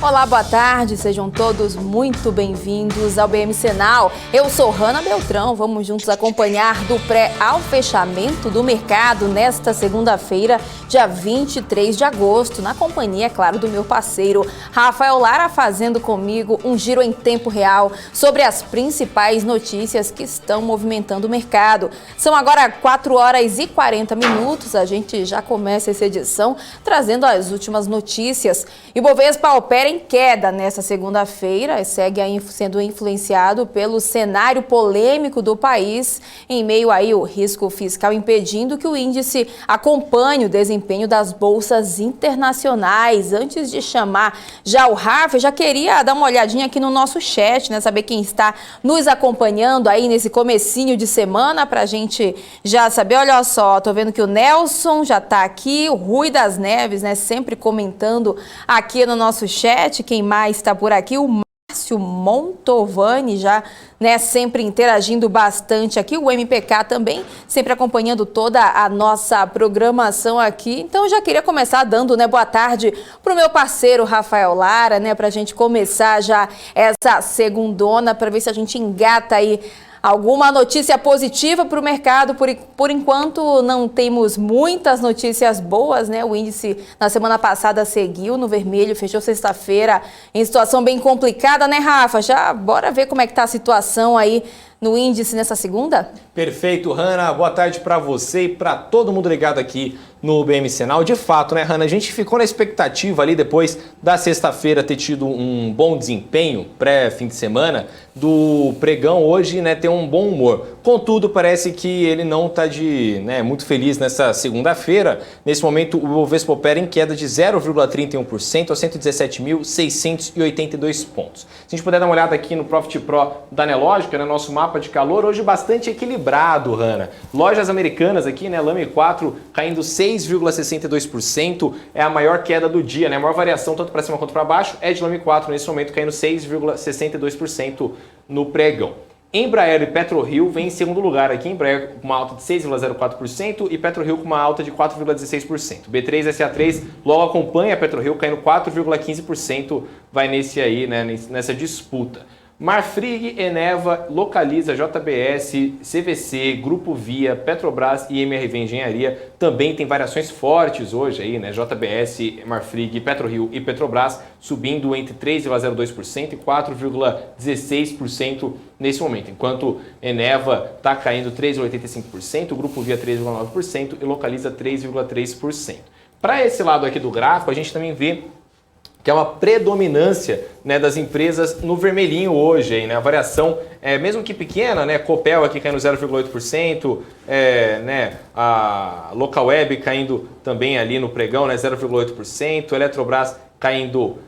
Olá, boa tarde, sejam todos muito bem-vindos ao BM Senal. Eu sou Hanna Beltrão, vamos juntos acompanhar do pré ao fechamento do mercado nesta segunda-feira, dia 23 de agosto, na companhia, é claro, do meu parceiro Rafael Lara, fazendo comigo um giro em tempo real sobre as principais notícias que estão movimentando o mercado. São agora 4 horas e 40 minutos, a gente já começa essa edição trazendo as últimas notícias. Ibovespa opera em queda nesta segunda-feira, segue sendo influenciado pelo cenário polêmico do país, em meio aí o risco fiscal impedindo que o índice acompanhe o desempenho das bolsas internacionais. Antes de chamar já o Rafa, já queria dar uma olhadinha aqui no nosso chat, né, saber quem está nos acompanhando aí nesse comecinho de semana, pra gente já saber. Olha só, tô vendo que o Nelson já tá aqui, o Rui das Neves, né, sempre comentando aqui no nosso chat. Quem mais está por aqui? O Márcio Montovani já, né, sempre interagindo bastante aqui. O MPK também sempre acompanhando toda a nossa programação aqui. Então já queria começar dando, né, boa tarde para o meu parceiro Rafael Lara, né, para a gente começar já essa segundona, para ver se a gente engata aí alguma notícia positiva para o mercado. Por enquanto não temos muitas notícias boas, né? O índice na semana passada seguiu no vermelho, fechou sexta-feira em situação bem complicada, né, Rafa? Já bora ver como é que tá a situação aí no índice nessa segunda? Perfeito, Hanna. Boa tarde para você e para todo mundo ligado aqui no BM Senal. De fato, né, Hanna, a gente ficou na expectativa ali depois da sexta-feira ter tido um bom desempenho pré-fim de semana do pregão hoje, né, ter um bom humor. Contudo, parece que ele não está muito feliz nessa segunda-feira. Nesse momento, o Ibovespa opera em queda de 0,31% a 117.682 pontos. Se a gente puder dar uma olhada aqui no Profit Pro da Nelogica, né, nosso mapa de calor, hoje bastante equilibrado, Hanna. Lojas americanas aqui, né, Lame 4 caindo 6,62%, é a maior queda do dia, né? A maior variação tanto para cima quanto para baixo é de Lame 4 nesse momento, caindo 6,62% no pregão. Embraer e PetroRio vem em segundo lugar aqui, Embraer com uma alta de 6,04% e PetroRio com uma alta de 4,16%. B3SA3 logo acompanha a PetroRio caindo 4,15%, vai nessa disputa. Marfrig, Eneva, Localiza, JBS, CVC, Grupo Via, Petrobras e MRV Engenharia também tem variações fortes hoje aí, né? JBS, Marfrig, PetroRio e Petrobras subindo entre 3,02% e 4,16% nesse momento, enquanto Eneva está caindo 3,85%, Grupo Via 3,9% e Localiza 3,3%. Para esse lado aqui do gráfico, a gente também vê que é uma predominância, né, das empresas no vermelhinho hoje, aí, né? A variação é mesmo que pequena, né? Copel aqui caindo 0,8%, a Localweb caindo também ali no pregão, né, 0,8%, Eletrobras caindo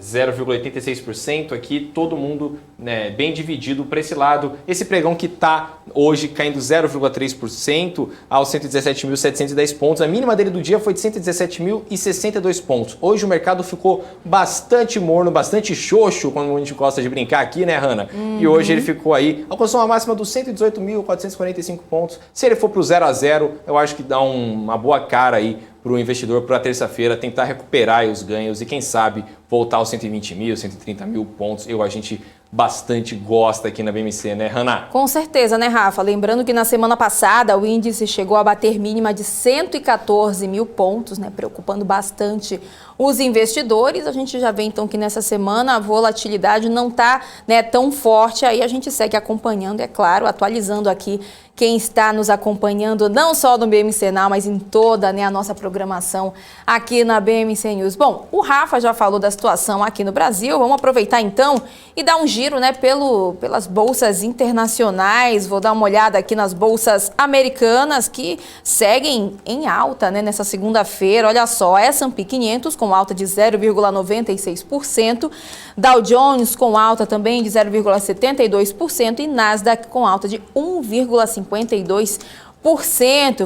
0,86%, aqui todo mundo, né, bem dividido para esse lado. Esse pregão que está hoje caindo 0,3% aos 117.710 pontos. A mínima dele do dia foi de 117.062 pontos. Hoje o mercado ficou bastante morno, bastante xoxo, como a gente gosta de brincar aqui, né, Hanna? E hoje ele ficou aí, alcançou uma máxima dos 118.445 pontos. Se ele for para o 0 a 0, eu acho que dá uma boa cara aí para o investidor para a terça-feira tentar recuperar os ganhos e quem sabe voltar aos 120 mil, 130 mil pontos. A gente bastante gosta aqui na BMC, né, Hanna? Com certeza, né, Rafa? Lembrando que na semana passada o índice chegou a bater mínima de 114 mil pontos, né, preocupando bastante os investidores. A gente já vê então que nessa semana a volatilidade não está, né, tão forte. Aí a gente segue acompanhando, é claro, atualizando aqui quem está nos acompanhando, não só no BM Senal, mas em toda, né, a nossa programação aqui na BMC News. Bom, o Rafa já falou da situação aqui no Brasil. Vamos aproveitar então e dar um giro, né, pelas bolsas internacionais. Vou dar uma olhada aqui nas bolsas americanas que seguem em alta, né, nessa segunda-feira. Olha só, S&P 500 com alta de 0,96%, Dow Jones com alta também de 0,72% e Nasdaq com alta de 1,52%.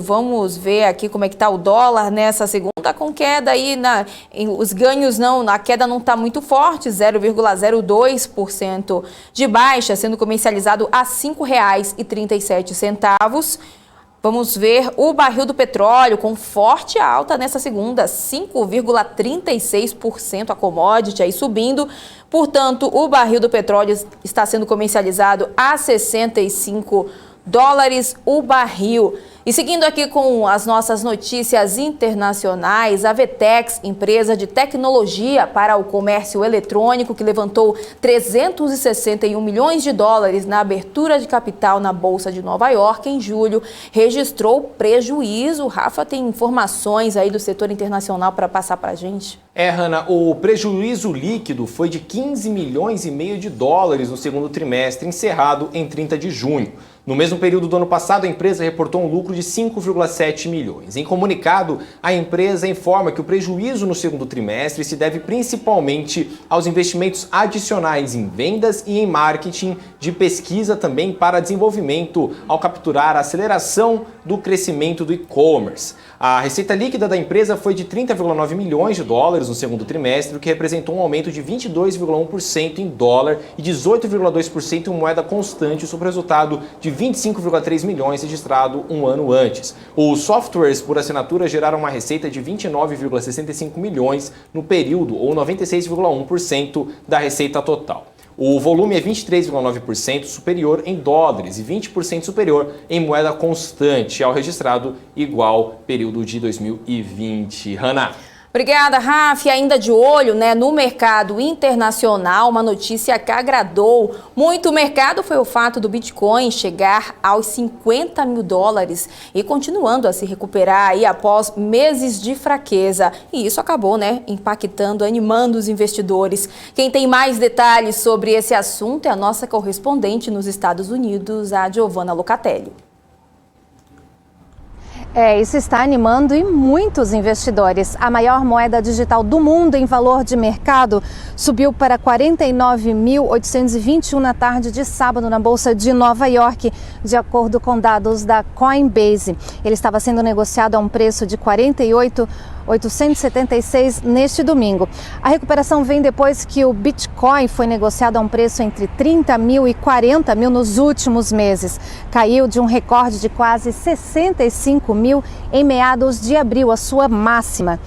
Vamos ver aqui como é que está o dólar nessa segunda, com queda aí, os ganhos a queda não está muito forte, 0,02% de baixa, sendo comercializado a R$ 5,37. Vamos ver o barril do petróleo com forte alta nessa segunda, 5,36% a commodity aí subindo. Portanto, o barril do petróleo está sendo comercializado a $65 o barril. E seguindo aqui com as nossas notícias internacionais, a Vetex, empresa de tecnologia para o comércio eletrônico, que levantou $361 milhões na abertura de capital na Bolsa de Nova York em julho, registrou prejuízo. Rafa, tem informações aí do setor internacional para passar para a gente? Hanna, o prejuízo líquido foi de $15,5 milhões no segundo trimestre, encerrado em 30 de junho. No mesmo período do ano passado, a empresa reportou um lucro de 5,7 milhões. Em comunicado, a empresa informa que o prejuízo no segundo trimestre se deve principalmente aos investimentos adicionais em vendas e em marketing de pesquisa também para desenvolvimento, ao capturar a aceleração do crescimento do e-commerce. A receita líquida da empresa foi de $30,9 milhões no segundo trimestre, o que representou um aumento de 22,1% em dólar e 18,2% em moeda constante sobre o resultado de 25,3 milhões registrado um ano antes. Os softwares por assinatura geraram uma receita de 29,65 milhões no período, ou 96,1% da receita total. O volume é 23,9% superior em dólares e 20% superior em moeda constante ao registrado igual período de 2020. Hanna. Obrigada, Rafa. E ainda de olho, no mercado internacional, uma notícia que agradou muito o mercado foi o fato do Bitcoin chegar aos $50 mil e continuando a se recuperar aí após meses de fraqueza. E isso acabou, impactando, animando os investidores. Quem tem mais detalhes sobre esse assunto é a nossa correspondente nos Estados Unidos, a Giovanna Locatelli. Isso está animando e muitos investidores. A maior moeda digital do mundo em valor de mercado subiu para 49.821 na tarde de sábado na Bolsa de Nova York, de acordo com dados da Coinbase. Ele estava sendo negociado a um preço de 48.876 neste domingo. A recuperação vem depois que o Bitcoin foi negociado a um preço entre 30 mil e 40 mil nos últimos meses. Caiu de um recorde de quase 65 mil em meados de abril, a sua máxima.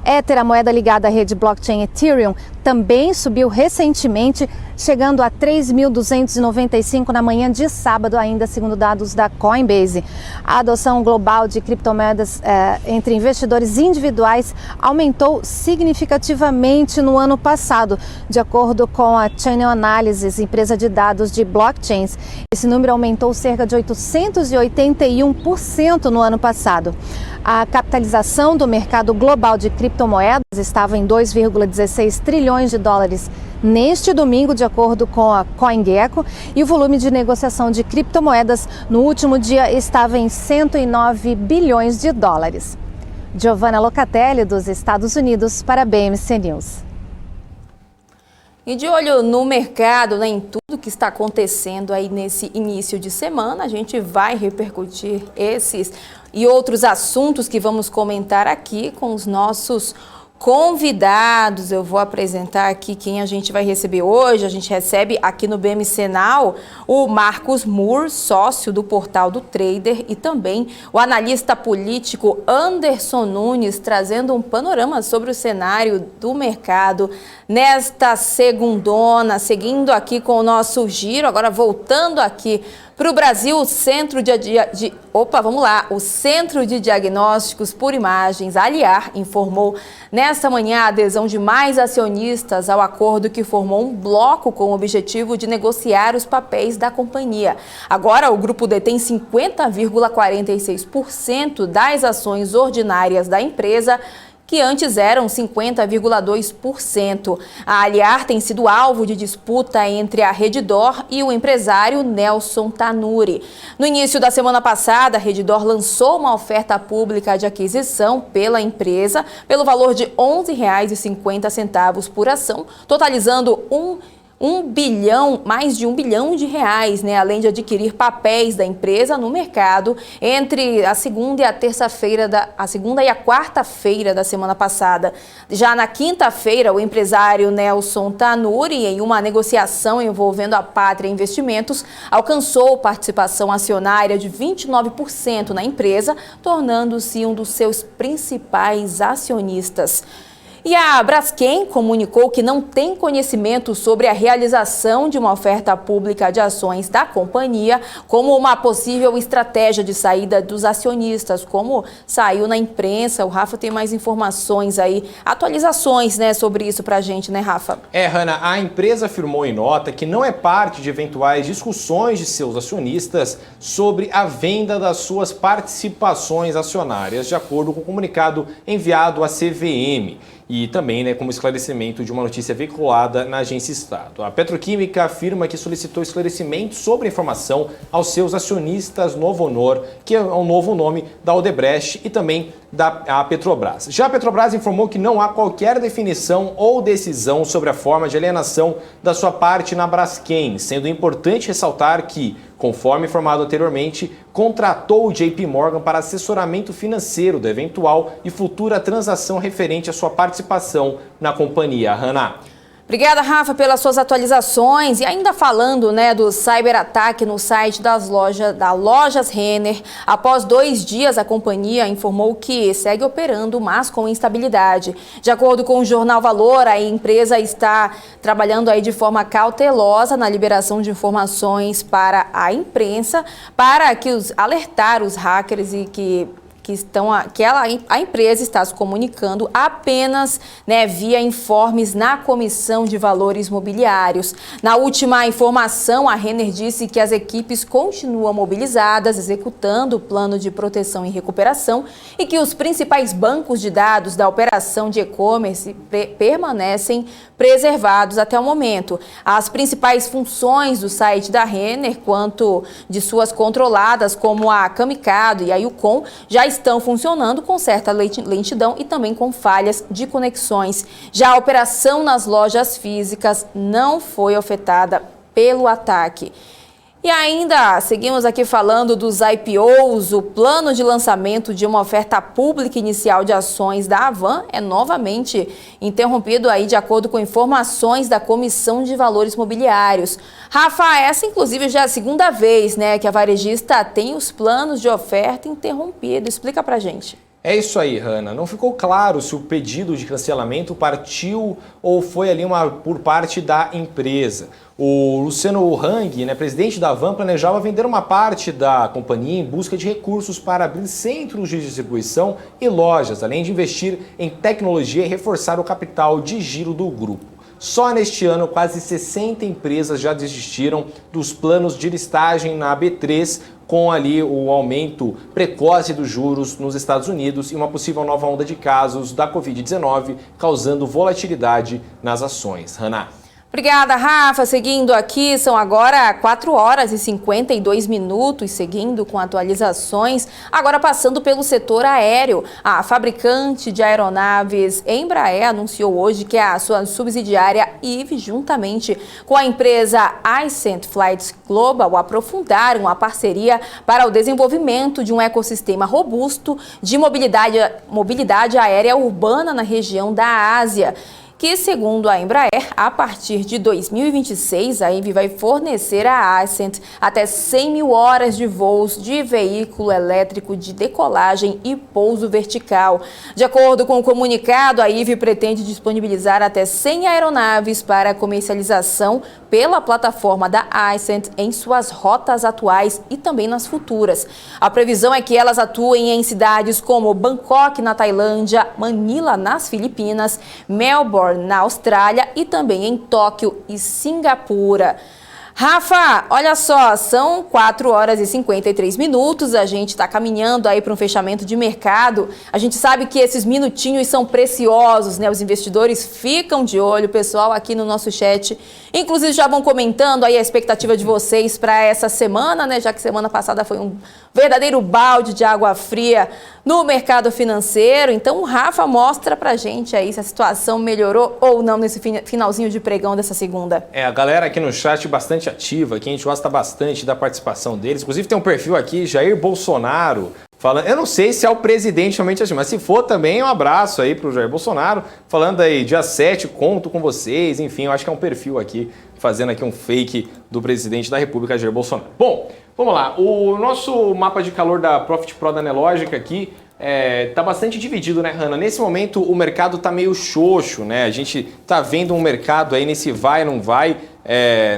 Ether, a moeda ligada à rede blockchain Ethereum, também subiu recentemente, chegando a 3.295 na manhã de sábado, ainda segundo dados da Coinbase. A adoção global de criptomoedas entre investidores individuais aumentou significativamente no ano passado, de acordo com a Channel Analysis, empresa de dados de blockchains. Esse número aumentou cerca de 881% no ano passado. A capitalização do mercado global de criptomoedas estava em 2,16 trilhões de dólares neste domingo, de acordo com a CoinGecko, e o volume de negociação de criptomoedas no último dia estava em 109 bilhões de dólares. Giovanna Locatelli, dos Estados Unidos, para a BMC News. E de olho no mercado, em tudo que está acontecendo aí nesse início de semana, a gente vai repercutir esses e outros assuntos que vamos comentar aqui com os nossos convidados. Eu vou apresentar aqui quem a gente vai receber hoje. A gente recebe aqui no BMC Now o Marcos Moore, sócio do Portal do Trader, e também o analista político Anderson Nunes, trazendo um panorama sobre o cenário do mercado nesta segundona. Seguindo aqui com o nosso giro, agora voltando aqui para o Brasil, o Centro o Centro de Diagnósticos por Imagens, Aliar, informou nesta manhã a adesão de mais acionistas ao acordo que formou um bloco com o objetivo de negociar os papéis da companhia. Agora, o grupo detém 50,46% das ações ordinárias da empresa, que antes eram 50,2%. A Aliar tem sido alvo de disputa entre a Redditor e o empresário Nelson Tanuri. No início da semana passada, a Redditor lançou uma oferta pública de aquisição pela empresa pelo valor de R$ 11,50 por ação, totalizando mais de 1 bilhão de reais, né, além de adquirir papéis da empresa no mercado entre a segunda e a quarta-feira da semana passada. Já na quinta-feira, o empresário Nelson Tanuri, em uma negociação envolvendo a Pátria Investimentos, alcançou participação acionária de 29% na empresa, tornando-se um dos seus principais acionistas. E a Braskem comunicou que não tem conhecimento sobre a realização de uma oferta pública de ações da companhia como uma possível estratégia de saída dos acionistas, como saiu na imprensa. O Rafa tem mais informações aí, atualizações, né, sobre isso pra gente, né, Rafa? Hanna, a empresa afirmou em nota que não é parte de eventuais discussões de seus acionistas sobre a venda das suas participações acionárias, de acordo com o comunicado enviado à CVM. E também, né, como esclarecimento de uma notícia veiculada na Agência Estado. A Petroquímica afirma que solicitou esclarecimento sobre a informação aos seus acionistas Novo Honor, que é o novo nome da Odebrecht e também da Petrobras. Já a Petrobras informou que não há qualquer definição ou decisão sobre a forma de alienação da sua parte na Braskem, sendo importante ressaltar que, conforme informado anteriormente, contratou o JP Morgan para assessoramento financeiro da eventual e futura transação referente à sua participação na companhia. Hanna. Obrigada, Rafa, pelas suas atualizações. E ainda falando, né, do cyberataque no site da Lojas Renner, após 2 dias a companhia informou que segue operando, mas com instabilidade. De acordo com o jornal Valor, a empresa está trabalhando aí de forma cautelosa na liberação de informações para a imprensa, para alertar os hackers e que a empresa está se comunicando apenas, né, via informes na Comissão de Valores Mobiliários. Na última informação, a Renner disse que as equipes continuam mobilizadas, executando o plano de proteção e recuperação e que os principais bancos de dados da operação de e-commerce permanecem preservados até o momento. As principais funções do site da Renner, quanto de suas controladas, como a Camicado e a Yukon, já estão funcionando com certa lentidão e também com falhas de conexões. Já a operação nas lojas físicas não foi afetada pelo ataque. E ainda seguimos aqui falando dos IPOs. O plano de lançamento de uma oferta pública inicial de ações da Avan é novamente interrompido aí de acordo com informações da Comissão de Valores Mobiliários. Rafa, essa inclusive já é a segunda vez, né, que a varejista tem os planos de oferta interrompidos. Explica pra gente. É isso aí, Hanna. Não ficou claro se o pedido de cancelamento partiu ou foi ali por parte da empresa. O Luciano Hang, né, presidente da Avan, planejava vender uma parte da companhia em busca de recursos para abrir centros de distribuição e lojas, além de investir em tecnologia e reforçar o capital de giro do grupo. Só neste ano, quase 60 empresas já desistiram dos planos de listagem na B3, com ali o aumento precoce dos juros nos Estados Unidos e uma possível nova onda de casos da Covid-19, causando volatilidade nas ações. Hanna. Obrigada, Rafa. Seguindo aqui, são agora 4 horas e 52 minutos, seguindo com atualizações. Agora passando pelo setor aéreo, a fabricante de aeronaves Embraer anunciou hoje que a sua subsidiária IVE, juntamente com a empresa Ascent Flight Global, aprofundaram a parceria para o desenvolvimento de um ecossistema robusto de mobilidade aérea urbana na região da Ásia, que, segundo a Embraer, a partir de 2026, a IVE vai fornecer à Ascent até 100 mil horas de voos de veículo elétrico de decolagem e pouso vertical. De acordo com o comunicado, a IVE pretende disponibilizar até 100 aeronaves para comercialização pela plataforma da Ascent em suas rotas atuais e também nas futuras. A previsão é que elas atuem em cidades como Bangkok, na Tailândia, Manila, nas Filipinas, Melbourne, na Austrália e também em Tóquio e Singapura. Rafa, olha só, são 4 horas e 53 minutos, a gente está caminhando aí para um fechamento de mercado. A gente sabe que esses minutinhos são preciosos, né? Os investidores ficam de olho, o pessoal aqui no nosso chat, inclusive já vão comentando aí a expectativa de vocês para essa semana, né? Já que semana passada foi um verdadeiro balde de água fria no mercado financeiro. Então o Rafa mostra pra gente aí se a situação melhorou ou não nesse finalzinho de pregão dessa segunda. A galera aqui no chat bastante ativa, aqui a gente gosta bastante da participação deles. Inclusive tem um perfil aqui, Jair Bolsonaro, falando, eu não sei se é o presidente realmente assim, mas se for também, um abraço aí pro Jair Bolsonaro, falando aí, dia 7, conto com vocês, enfim, eu acho que é um perfil aqui, fazendo aqui um fake do presidente da República, Jair Bolsonaro. Bom, vamos lá, o nosso mapa de calor da Profit Pro da Nelogica aqui tá bastante dividido, né, Hanna? Nesse momento o mercado tá meio xoxo, né? A gente tá vendo um mercado aí nesse vai, não vai,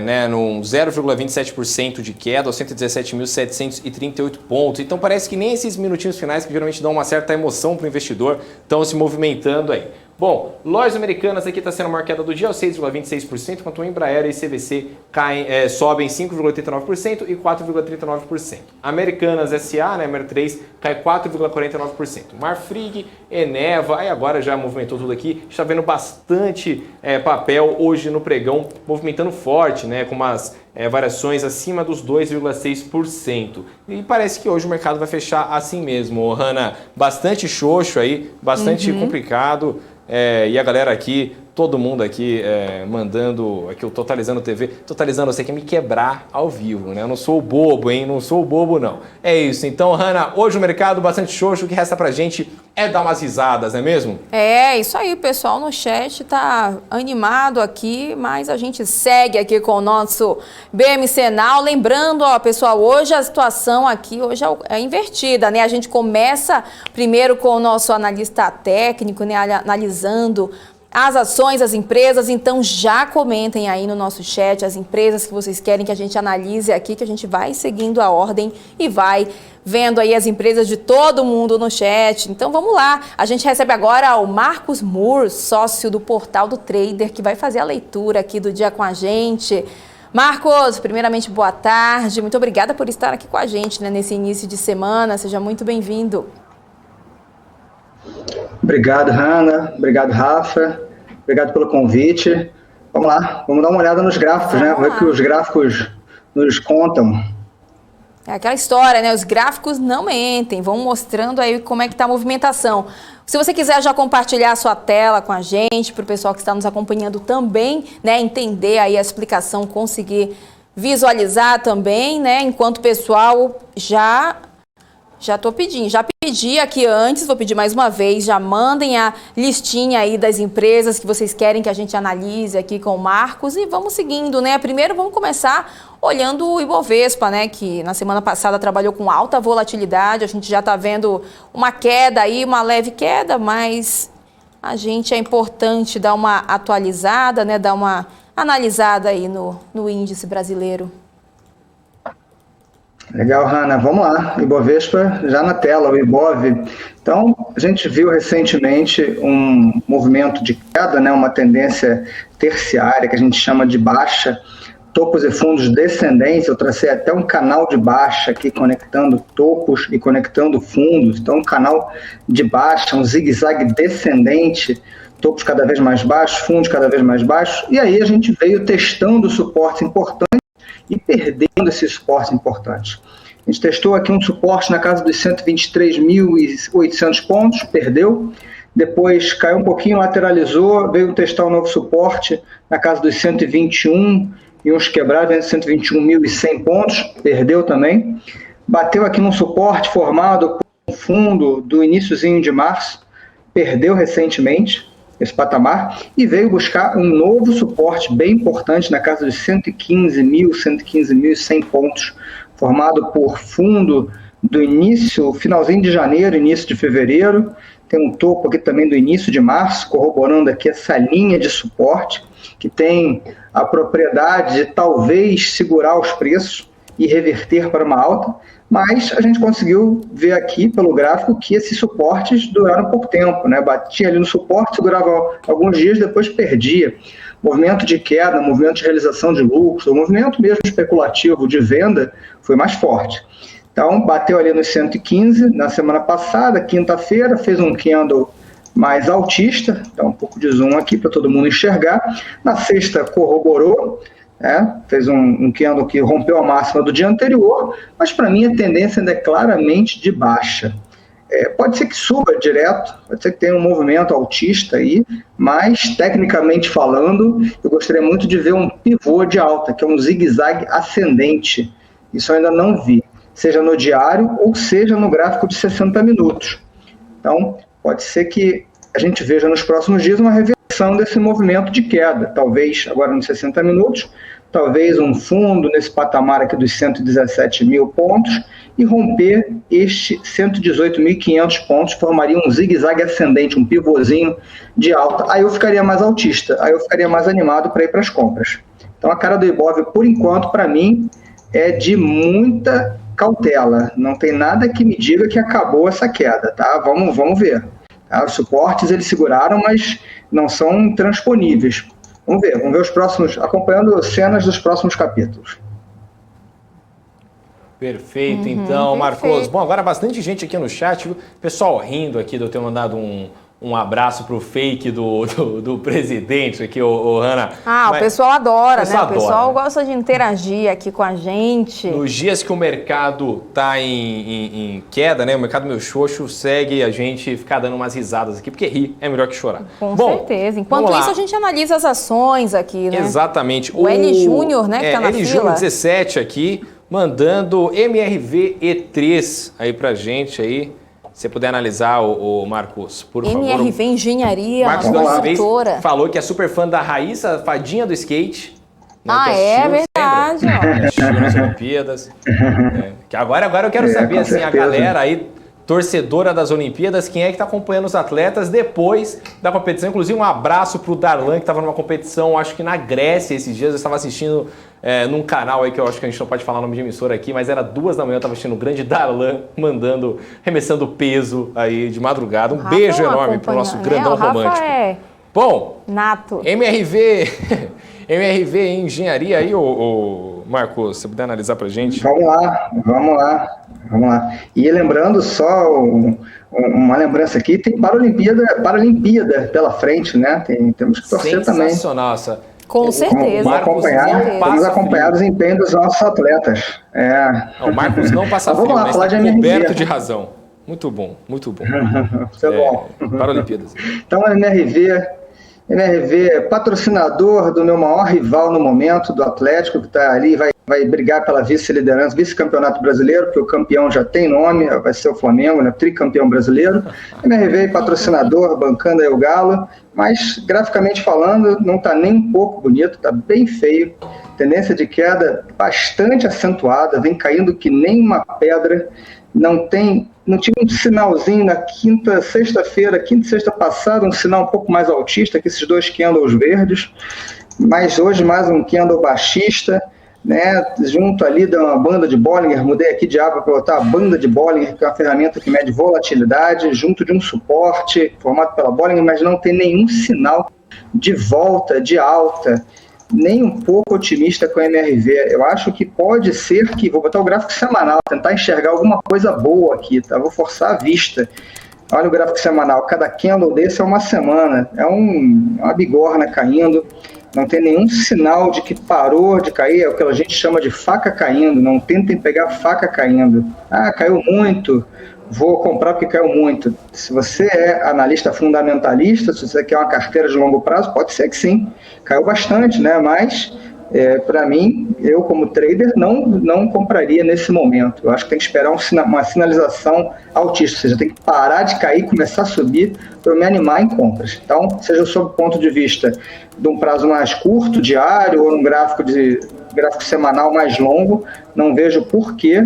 né, num 0,27% de queda, aos 117.738 pontos. Então parece que nem esses minutinhos finais que geralmente dão uma certa emoção para o investidor estão se movimentando aí. Bom, lojas americanas aqui está sendo a maior queda do dia, 6,26%, enquanto o Embraer e CVC sobem 5,89% e 4,39%. Americanas SA, né, Mer3, cai 4,49%. Marfrig, Eneva, aí agora já movimentou tudo aqui, está vendo bastante papel hoje no pregão, movimentando forte, né, com umas variações acima dos 2,6%. E parece que hoje o mercado vai fechar assim mesmo, Hanna. Bastante xoxo aí, bastante complicado. E a galera aqui, todo mundo aqui mandando, aqui o Totalizando TV, Totalizando, você quer me quebrar ao vivo, né? Eu não sou bobo, hein? Não sou bobo, não. É isso. Então, Hanna, hoje o mercado bastante xoxo, o que resta pra gente é dar umas risadas, não é mesmo? Isso aí, o pessoal no chat tá animado aqui, mas a gente segue aqui com o nosso BMC Now. Lembrando, ó, pessoal, hoje a situação aqui hoje é invertida, né? A gente começa primeiro com o nosso analista técnico, né, analisando as ações, as empresas, então já comentem aí no nosso chat as empresas que vocês querem que a gente analise aqui, que a gente vai seguindo a ordem e vai vendo aí as empresas de todo mundo no chat. Então vamos lá, a gente recebe agora o Marcos Moore, sócio do Portal do Trader, que vai fazer a leitura aqui do dia com a gente. Marcos, primeiramente boa tarde, muito obrigada por estar aqui com a gente, né, nesse início de semana, seja muito bem-vindo. Obrigado, Hanna. Obrigado, Rafa. Obrigado pelo convite. Vamos lá, vamos dar uma olhada nos gráficos, né? Ver o que os gráficos nos contam. É aquela história, né? Os gráficos não mentem, vão mostrando aí como é que está a movimentação. Se você quiser já compartilhar a sua tela com a gente, para o pessoal que está nos acompanhando também, né, entender aí a explicação, conseguir visualizar também, né? Enquanto o pessoal já estou pedindo, já pedi aqui antes, vou pedir mais uma vez, já mandem a listinha aí das empresas que vocês querem que a gente analise aqui com o Marcos e vamos seguindo, né? Primeiro vamos começar olhando o Ibovespa, né? Que na semana passada trabalhou com alta volatilidade, a gente já está vendo uma queda aí, uma leve queda, mas a gente é importante dar uma atualizada, né? Dar uma analisada aí no índice brasileiro. Legal, Hanna. Vamos lá. Ibovespa já na tela, o Ibov. Então, a gente viu recentemente um movimento de queda, né, uma tendência terciária que a gente chama de baixa, topos e fundos descendentes. Eu tracei até um canal de baixa aqui conectando topos e conectando fundos. Então, um canal de baixa, um zigue-zague descendente, topos cada vez mais baixos, fundos cada vez mais baixos. E aí a gente veio testando suportes importantes e perdendo esses suportes importantes. A gente testou aqui um suporte na casa dos 123.800 pontos, perdeu. Depois caiu um pouquinho, lateralizou, veio testar um novo suporte na casa dos 121 e uns quebrados, 121.100 pontos, perdeu também. Bateu aqui num suporte formado por um fundo do iniciozinho de março, perdeu recentemente esse patamar e veio buscar um novo suporte bem importante na casa de 115.100 pontos, formado por fundo do início, finalzinho de janeiro, início de fevereiro. Tem um topo aqui também do início de março, corroborando aqui essa linha de suporte, que tem a propriedade de talvez segurar os preços e reverter para uma alta, mas a gente conseguiu ver aqui pelo gráfico que esses suportes duraram pouco tempo, né? Batia ali no suporte, segurava alguns dias, depois perdia. movimento de queda, movimento de realização de lucros, o movimento mesmo especulativo de venda foi mais forte. Então, bateu ali nos 115 na semana passada, quinta-feira, fez um candle mais altista, dá um pouco de zoom aqui para todo mundo enxergar. Na sexta, corroborou, fez um candle que rompeu a máxima do dia anterior, mas para mim a tendência ainda é claramente de baixa. Pode ser que suba direto, pode ser que tenha um movimento altista aí, mas tecnicamente falando, eu gostaria muito de ver um pivô de alta, que é um zigue-zague ascendente. Isso eu ainda não vi, seja no diário ou seja no gráfico de 60 minutos. Então, pode ser que a gente veja nos próximos dias uma reversão desse movimento de queda, talvez agora nos 60 minutos, talvez um fundo nesse patamar aqui dos 117 mil pontos e romper este 118.500 pontos, formaria um zigue-zague ascendente, um pivôzinho de alta. Aí eu ficaria mais altista, aí eu ficaria mais animado para ir para as compras. Então a cara do Ibov, por enquanto, para mim, é de muita cautela. Não tem nada que me diga que acabou essa queda, tá? Vamos ver. Tá? Os suportes eles seguraram, mas não são intransponíveis. Vamos ver os próximos, acompanhando cenas dos próximos capítulos. Perfeito, então, Marcos. Perfeito. Bom, agora bastante gente aqui no chat, viu? Pessoal rindo aqui de eu ter mandado um abraço pro fake do presidente aqui, o Hanna. O pessoal adora, né? O pessoal né? gosta de interagir aqui com a gente. Nos dias que o mercado tá em queda, né? O mercado meu xoxo segue a gente ficar dando umas risadas aqui, porque rir é melhor que chorar. Com certeza. Enquanto isso, a gente analisa as ações aqui, né? Exatamente. O L Júnior, né, que tá na L fila. Júnior 17 aqui, mandando MRV E3 aí pra gente aí. Se você puder analisar, o Marcos, por favor. MRV Engenharia, Marcos construtora. falou que é super fã da Raíssa, fadinha do skate. Né, Verdade. Assistiu nas Olimpíadas. Que agora eu quero saber, assim, certeza. a galera aí, torcedora das Olimpíadas, quem é que está acompanhando os atletas depois da competição. Inclusive, um abraço para o Darlan, que estava numa competição, acho que na Grécia esses dias. Eu estava assistindo num canal aí que eu acho que a gente não pode falar o nome de emissora aqui, mas era 2 da manhã, eu estava assistindo o grande Darlan remessando peso aí de madrugada. Um beijo enorme pro nosso grandão romântico. Bom, nato. MRV Engenharia aí, o Marcos, se você puder analisar pra gente. Vamos lá. E lembrando só uma lembrança aqui, tem Paralimpíada pela frente, né? Temos que torcer também. Sensacional essa. Com certeza. Vamos acompanhar o desempenho dos nossos atletas. O Marcos não passa frio, mas está coberto de razão. Muito bom. Isso é bom. Paralimpíadas. Então, a MRV é patrocinador do meu maior rival no momento, do Atlético, que está ali, vai brigar pela vice-liderança, vice-campeonato brasileiro, porque o campeão já tem nome, vai ser o Flamengo, né? Tricampeão brasileiro. MRV patrocinador, bancando aí o Galo, mas graficamente falando, não está nem um pouco bonito, está bem feio. Tendência de queda bastante acentuada, vem caindo que nem uma pedra. Não tinha um sinalzinho na quinta e sexta passada, um sinal um pouco mais altista, que esses 2 candles verdes, mas hoje mais um candle baixista, né, junto ali da uma banda de Bollinger, mudei aqui de aba para botar a banda de Bollinger, que é uma ferramenta que mede volatilidade, junto de um suporte formado pela Bollinger, mas não tem nenhum sinal de volta, de alta, nem um pouco otimista com a MRV. Eu acho que pode ser que, vou botar o gráfico semanal, tentar enxergar alguma coisa boa aqui, tá? Vou forçar a vista. Olha o gráfico semanal, cada candle desse é uma semana, uma bigorna caindo, não tem nenhum sinal de que parou de cair, é o que a gente chama de faca caindo, não tentem pegar faca caindo. Caiu muito, vou comprar porque caiu muito. Se você é analista fundamentalista, se você quer uma carteira de longo prazo, pode ser que sim, caiu bastante, né? Mas para mim, eu como trader não compraria nesse momento. Eu acho que tem que esperar uma sinalização altista, ou seja, tem que parar de cair, começar a subir para eu me animar em compras. Então, seja sob o ponto de vista de um prazo mais curto, diário, ou num gráfico semanal mais longo, não vejo por que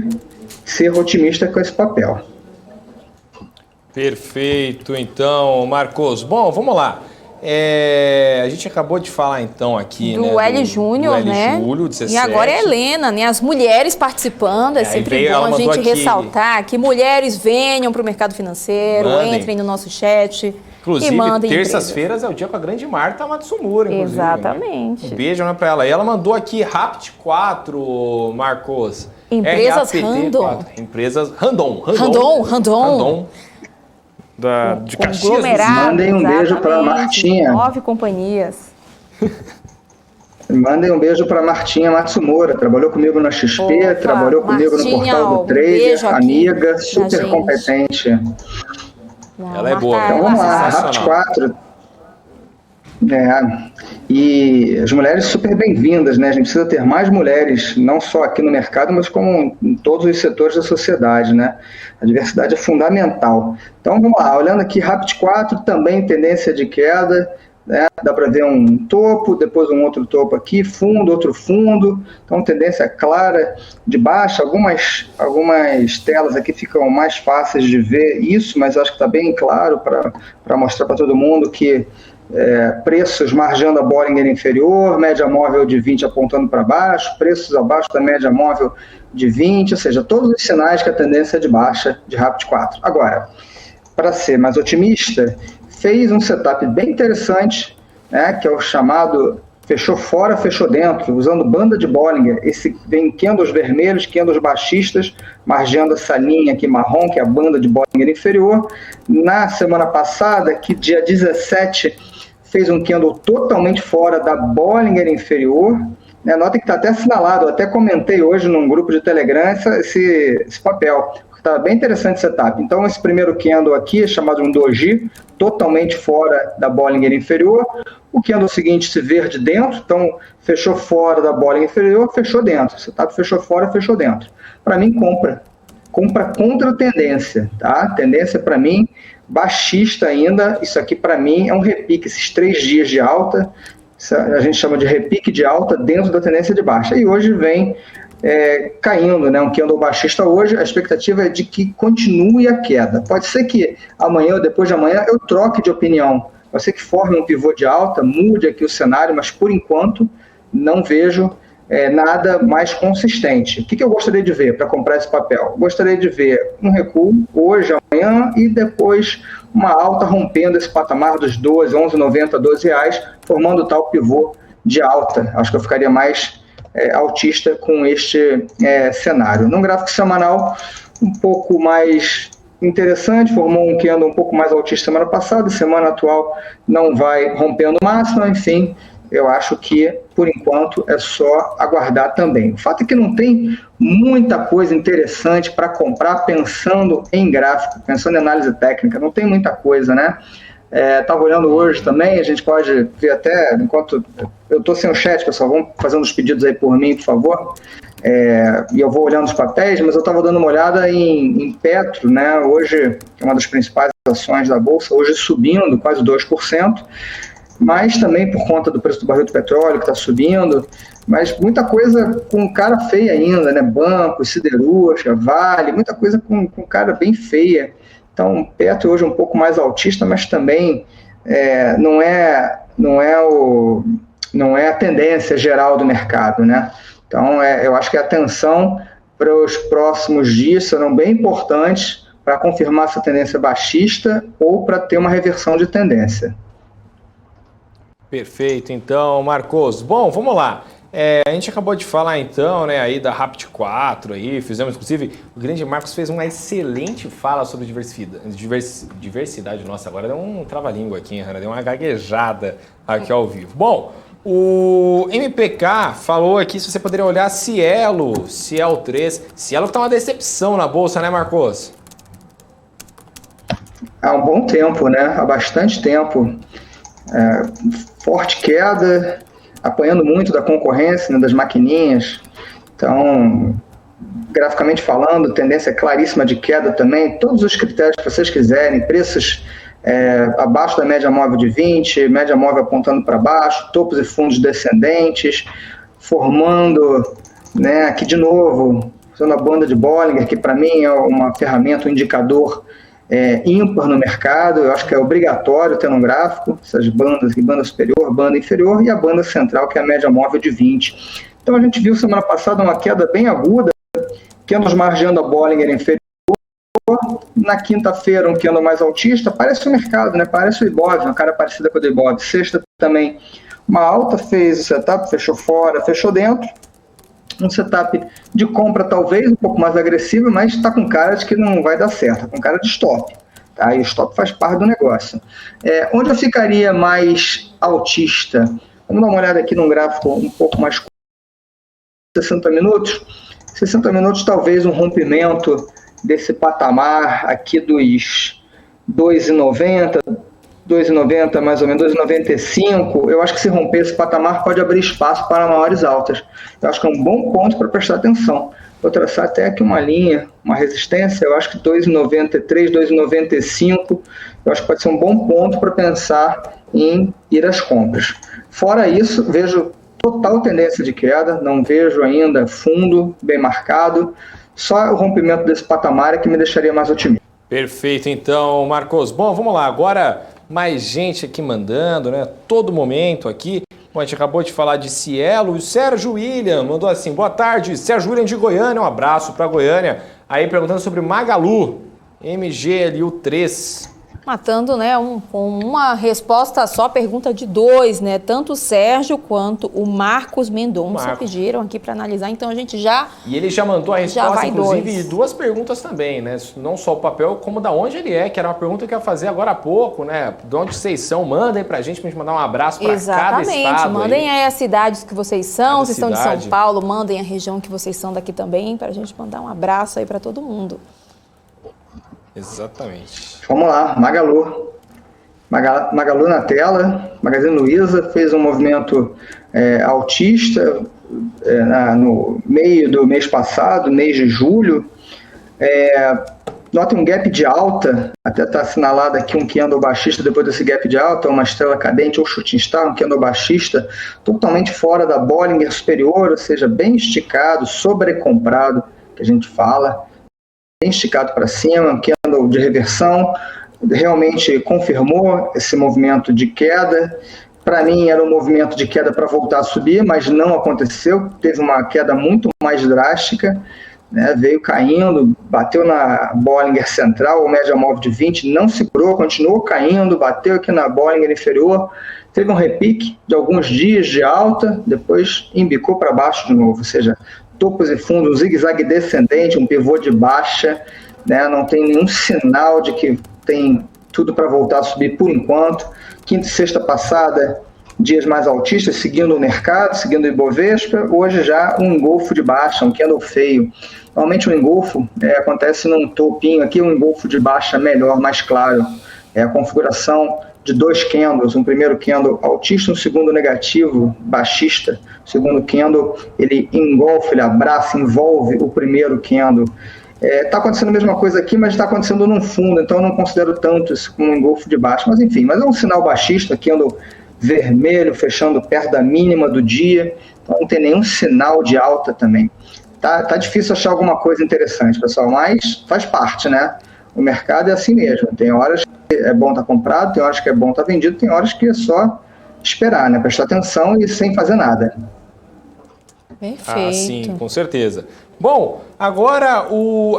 ser otimista com esse papel. Perfeito, então, Marcos. Bom, vamos lá. A gente acabou de falar, então, aqui, do L Júnior, né? Júlio, 17. E agora é Helena, né? As mulheres participando, é sempre bom a gente ressaltar que mulheres venham para o mercado financeiro, entrem no nosso chat. Inclusive, terças-feiras é o dia com a grande Marta Matsumura, inclusive. Exatamente. Né? Um beijo para ela. E ela mandou aqui Rapt 4, Marcos. Empresas Randon. Empresas Randon. De Caxias. Mandem um beijo para Martinha. 9 companhias. Mandem um beijo para Martinha Matsumura. Trabalhou comigo na XP, trabalhou comigo no Portal do Trader, amiga, super competente. Ela é boa. Então vamos lá, Rapt 4. E as mulheres super bem-vindas, né? A gente precisa ter mais mulheres, não só aqui no mercado, mas como em todos os setores da sociedade, né? A diversidade é fundamental. Então vamos lá, olhando aqui, Rapt 4 também tendência de queda, né? Dá para ver um topo, depois um outro topo aqui, fundo, outro fundo, então tendência clara de baixa. Algumas telas aqui ficam mais fáceis de ver isso, mas acho que está bem claro para mostrar para todo mundo que preços margeando a Bollinger inferior, média móvel de 20 apontando para baixo, preços abaixo da média móvel de 20, ou seja, todos os sinais que a tendência é de baixa de Rapt 4. Agora, para ser mais otimista, fez um setup bem interessante, né, que é o chamado fechou fora, fechou dentro, usando banda de Bollinger. Esse vem candles vermelhos, candles baixistas, margeando essa linha aqui marrom, que é a banda de Bollinger inferior. Na semana passada, que dia 17, fez um candle totalmente fora da Bollinger inferior. Notem que está até assinalado, eu até comentei hoje num grupo de Telegram esse papel. Está bem interessante esse setup. Então, esse primeiro candle aqui é chamado de um doji, totalmente fora da Bollinger inferior. O candle seguinte se verde dentro, então fechou fora da Bollinger inferior, fechou dentro. O setup fechou fora, fechou dentro. Para mim, compra contra a tendência, tá? Tendência para mim baixista ainda. Isso aqui para mim é um repique, esses 3 dias de alta, a gente chama de repique de alta dentro da tendência de baixa. E hoje vem caindo, né? Um candle baixista hoje, a expectativa é de que continue a queda. Pode ser que amanhã ou depois de amanhã eu troque de opinião. Pode ser que forme um pivô de alta, mude aqui o cenário, mas por enquanto não vejo nada mais consistente. O que eu gostaria de ver para comprar esse papel? Gostaria de ver um recuo hoje, amanhã e depois uma alta rompendo esse patamar dos 12, 11,90, 12 reais, formando tal pivô de alta. Acho que eu ficaria mais altista com este cenário. Num gráfico semanal, um pouco mais interessante, formou um candle um pouco mais altista semana passada, semana atual não vai rompendo o máximo, enfim, eu acho que, por enquanto, é só aguardar também. O fato é que não tem muita coisa interessante para comprar pensando em gráfico, pensando em análise técnica, não tem muita coisa, né? Estava olhando hoje também, a gente pode ver até, enquanto eu estou sem o chat, pessoal, vão fazendo os pedidos aí por mim, por favor, e eu vou olhando os papéis, mas eu estava dando uma olhada em Petro, né, hoje, que é uma das principais ações da Bolsa, hoje subindo quase 2%, mas também por conta do preço do barril de petróleo que está subindo, mas muita coisa com cara feia ainda, né, banco, siderúrgica, Vale, muita coisa com cara bem feia. Então, Petro hoje é um pouco mais altista, mas também não é a tendência geral do mercado, né? Então, eu acho que a atenção para os próximos dias serão bem importantes para confirmar essa tendência baixista ou para ter uma reversão de tendência. Perfeito, então, Marcos. Bom, vamos lá. A gente acabou de falar então, né, aí da Rapt 4 aí, fizemos, inclusive, o grande Marcos fez uma excelente fala sobre diversidade. Nossa, agora deu um trava-língua aqui, Hanna, deu uma gaguejada aqui ao vivo. Bom, o MPK falou aqui se você poderia olhar Cielo 3, Cielo que tá uma decepção na bolsa, né, Marcos? Há um bom tempo, né, há bastante tempo, forte queda, apanhando muito da concorrência, né, das maquininhas. Então, graficamente falando, tendência claríssima de queda também. Todos os critérios que vocês quiserem, preços abaixo da média móvel de 20, média móvel apontando para baixo, topos e fundos descendentes, formando, né, aqui de novo, usando a banda de Bollinger, que para mim é uma ferramenta, um indicador ímpar no mercado. Eu acho que é obrigatório ter um gráfico, essas bandas aqui, banda superior, banda inferior e a banda central, que é a média móvel de 20. Então a gente viu semana passada uma queda bem aguda, candles margeando a Bollinger inferior, Na quinta-feira, um candle mais altista, parece o mercado, né? Parece o Ibov, uma cara parecida com o do Ibov. Sexta também, uma alta, fez o setup, fechou fora, fechou dentro. Um setup de compra talvez um pouco mais agressivo, mas está com cara de que não vai dar certo, com cara de stop. Tá? E o stop faz parte do negócio. Onde eu ficaria mais altista? Vamos dar uma olhada aqui num gráfico um pouco mais curto. 60 minutos. 60 minutos, talvez um rompimento desse patamar aqui dos 2,90 mais ou menos, 2,95. Eu acho que se romper esse patamar pode abrir espaço para maiores altas. Eu acho que é um bom ponto para prestar atenção. Vou traçar até aqui uma linha, uma resistência, eu acho que 2,93, 2,95, eu acho que pode ser um bom ponto para pensar em ir às compras. Fora isso, vejo total tendência de queda, não vejo ainda fundo bem marcado, só o rompimento desse patamar é que me deixaria mais otimista. Perfeito, então, Marcos. Bom, vamos lá, agora mais gente aqui mandando, né? Todo momento aqui. Bom, a gente acabou de falar de Cielo e o Sérgio William mandou assim, boa tarde, Sérgio William de Goiânia, um abraço para Goiânia. Aí perguntando sobre Magalu, MGLU3. Matando, né, com uma resposta só, pergunta de dois, né? Tanto o Sérgio quanto o Marcos Mendonça pediram aqui para analisar, então a gente já... E ele já mandou a resposta, inclusive, duas perguntas também, né? Não só o papel, como da onde ele é, que era uma pergunta que eu ia fazer agora há pouco, né? De onde vocês são, mandem pra gente mandar um abraço para cada estado. Exatamente, mandem aí as cidades que vocês são, se são de São Paulo, mandem a região que vocês são daqui também, pra gente mandar um abraço aí para todo mundo. Exatamente. Vamos lá, Magalu. Magalu na tela, Magazine Luiza fez um movimento altista no meio do mês passado, mês de julho. Nota um gap de alta, até está assinalado aqui um candle baixista depois desse gap de alta, uma estrela cadente ou shooting star, um candle baixista, totalmente fora da Bollinger superior, ou seja, bem esticado, sobrecomprado, que a gente fala, bem esticado para cima, um candle de reversão, realmente confirmou esse movimento de queda. Para mim era um movimento de queda para voltar a subir, mas não aconteceu, teve uma queda muito mais drástica, né? Veio caindo, bateu na Bollinger central, ou média móvel de 20, não segurou, continuou caindo, bateu aqui na Bollinger inferior, teve um repique de alguns dias de alta, depois embicou para baixo de novo, ou seja, topos e fundos, um zigue-zague descendente, um pivô de baixa, né? Não tem nenhum sinal de que tem tudo para voltar a subir por enquanto. Quinta e sexta passada, dias mais altistas, seguindo o mercado, seguindo o Ibovespa, hoje já um engolfo de baixa, um candle feio. Normalmente o engolfo acontece num topinho aqui, um engolfo de baixa melhor, mais claro. É a configuração de dois candles, um primeiro candle altista, um segundo negativo, baixista. O segundo candle, ele engolfa, ele abraça, envolve o primeiro candle. Está acontecendo a mesma coisa aqui, mas está acontecendo num fundo, então eu não considero tanto isso como um engolfo de baixo. Mas enfim, mas é um sinal baixista, candle vermelho, fechando perto da mínima do dia, então não tem nenhum sinal de alta também. Tá difícil achar alguma coisa interessante, pessoal, mas faz parte, né? O mercado é assim mesmo, tem horas que é bom estar comprado, tem horas que é bom estar vendido, tem horas que é só esperar, né? Prestar atenção e sem fazer nada. Perfeito. Sim, com certeza. Bom, agora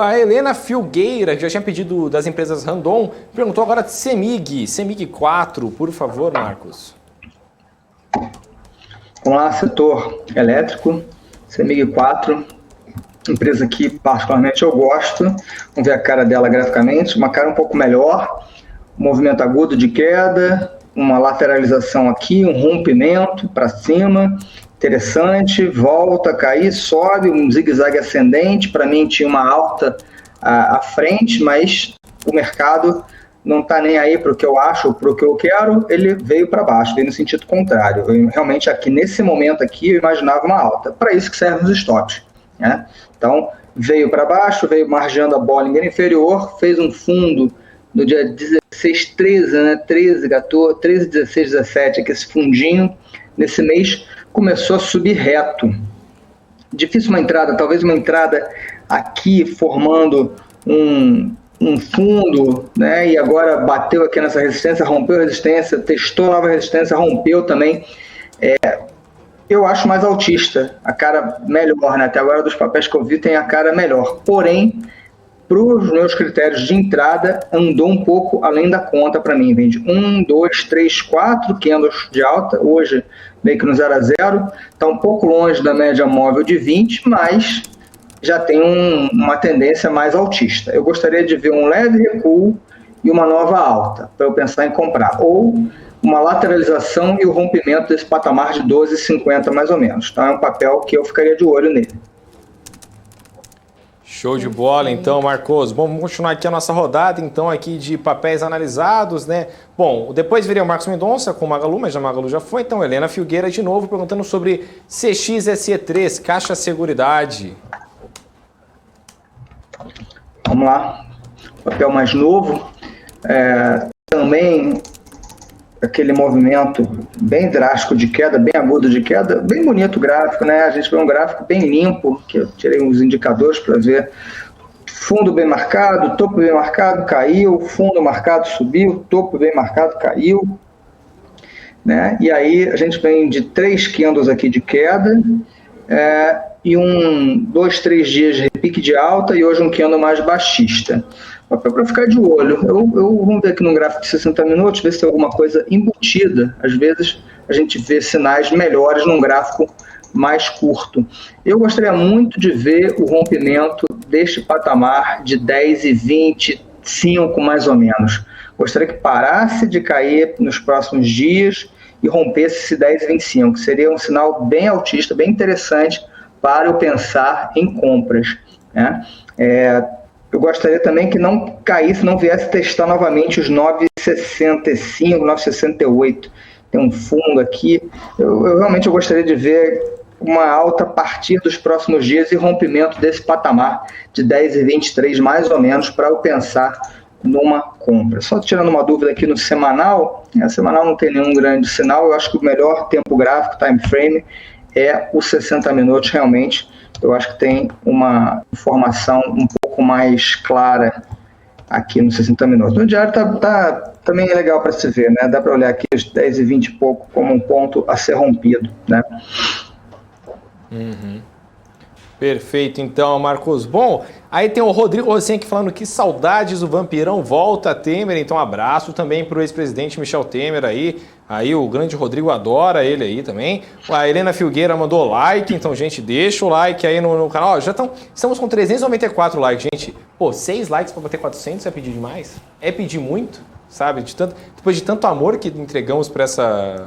a Helena Filgueira, que já tinha pedido das empresas Randon, perguntou agora de CEMIG 4, por favor, Marcos. Vamos lá, setor elétrico, CEMIG 4, empresa que particularmente eu gosto. Vamos ver a cara dela graficamente, uma cara um pouco melhor, movimento agudo de queda, uma lateralização aqui, um rompimento para cima, interessante, volta a cair, sobe, um zigue-zague ascendente. Para mim tinha uma alta à frente, mas o mercado não está nem aí para o que eu acho, para o que eu quero, ele veio para baixo, veio no sentido contrário. Eu, realmente aqui, nesse momento aqui, eu imaginava uma alta. Para isso que servem os stops, né? Então, veio para baixo, veio margeando a Bollinger inferior, fez um fundo no dia 16, 13, né? 13, 14, 13, 16, 17, aqui esse fundinho, nesse mês, começou a subir reto. Difícil uma entrada, talvez uma entrada aqui formando um fundo, né? E agora bateu aqui nessa resistência, rompeu a resistência, testou nova resistência, rompeu também. Eu acho mais altista, a cara melhor, né? Até agora dos papéis que eu vi tem a cara melhor. Porém, para os meus critérios de entrada, andou um pouco além da conta para mim. Vem de 1, 2, 3, 4 candles de alta, hoje meio que no 0 a 0, está um pouco longe da média móvel de 20, mas já tem uma tendência mais altista. Eu gostaria de ver um leve recuo e uma nova alta, para eu pensar em comprar, ou uma lateralização e o rompimento desse patamar de 12,50 mais ou menos. Então é um papel que eu ficaria de olho nele. Show de bola, então, Marcos. Bom, vamos continuar aqui a nossa rodada, então, aqui de papéis analisados, né? Bom, depois viria o Marcos Mendonça com o Magalu, mas a Magalu já foi. Então, Helena Filgueira de novo perguntando sobre CXSE3, Caixa Seguridade. Vamos lá. Papel mais novo. Também aquele movimento bem drástico de queda, bem agudo de queda, bem bonito o gráfico, né? A gente vê um gráfico bem limpo, que eu tirei uns indicadores para ver. Fundo bem marcado, topo bem marcado, caiu, fundo marcado, subiu, topo bem marcado, caiu, né? E aí a gente vem de 3 candles aqui de queda, e 2, 3 dias de repique de alta e hoje um candle mais baixista. Para ficar de olho, vamos ver aqui no gráfico de 60 minutos, ver se tem alguma coisa embutida. Às vezes a gente vê sinais melhores num gráfico mais curto. Eu gostaria muito de ver o rompimento deste patamar de 10,25 mais ou menos. Gostaria que parasse de cair nos próximos dias e rompesse esse 10,25, seria um sinal bem altista, bem interessante para eu pensar em compras, né? Eu gostaria também que não caísse, não viesse testar novamente os 9,65, 9,68. Tem um fundo aqui. Eu realmente gostaria de ver uma alta a partir dos próximos dias e rompimento desse patamar de 10,23 mais ou menos para eu pensar numa compra. Só tirando uma dúvida aqui no semanal, a semanal não tem nenhum grande sinal, eu acho que o melhor tempo gráfico, time frame, é os 60 minutos realmente. Eu acho que tem uma informação um pouco mais clara aqui nos 60 minutos. No diário também é legal para se ver, né? Dá para olhar aqui os 10 e 20 e pouco como um ponto a ser rompido, né? Uhum. Perfeito, então, Marcos. Bom, aí tem o Rodrigo Rosen aqui falando que saudades, o vampirão volta a Temer, então abraço também para o ex-presidente Michel Temer aí o grande Rodrigo adora ele aí também. A Helena Filgueira mandou like, então, gente, deixa o like aí no canal. Ó, estamos com 394 likes, gente. Pô, 6 likes para bater 400 é pedir demais? É pedir muito, sabe? Depois de tanto amor que entregamos para essa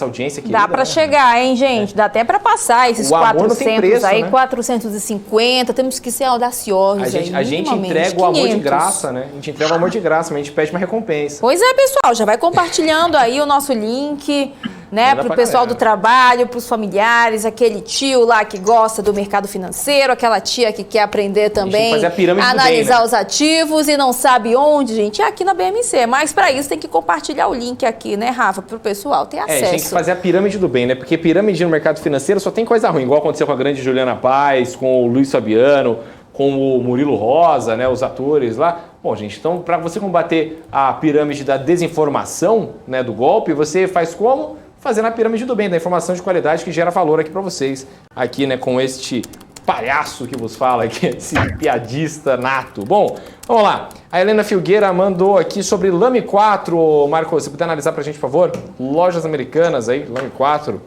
audiência querida. Dá para chegar, hein, gente? Dá até para passar esses 400 preço, aí, né? 450. Temos que ser audaciosos. A gente entrega o amor de graça, né? A gente entrega o amor de graça, mas a gente pede uma recompensa. Pois é, pessoal, já vai compartilhando aí o nosso link, né? Para o pessoal do trabalho, para os familiares, aquele tio lá que gosta do mercado financeiro, aquela tia que quer aprender também fazer a pirâmide analisar do bem, né? Os ativos e não sabe onde, gente. É aqui na BMC. Mas para isso tem que compartilhar o link aqui, né, Rafa? Para o pessoal ter acesso. Tem que fazer a pirâmide do bem, né? Porque pirâmide no mercado financeiro só tem coisa ruim, igual aconteceu com a grande Juliana Paz, com o Luiz Fabiano, com o Murilo Rosa, né? Os atores lá. Bom, gente, então para você combater a pirâmide da desinformação, né, do golpe, você faz como? Fazendo a pirâmide do bem, da informação de qualidade que gera valor aqui para vocês, aqui, né, com este palhaço que vos fala aqui, esse piadista nato. Bom, vamos lá. A Helena Filgueira mandou aqui sobre Lame 4. Marcos, você puder analisar pra gente, por favor? Lojas americanas aí, Lame 4.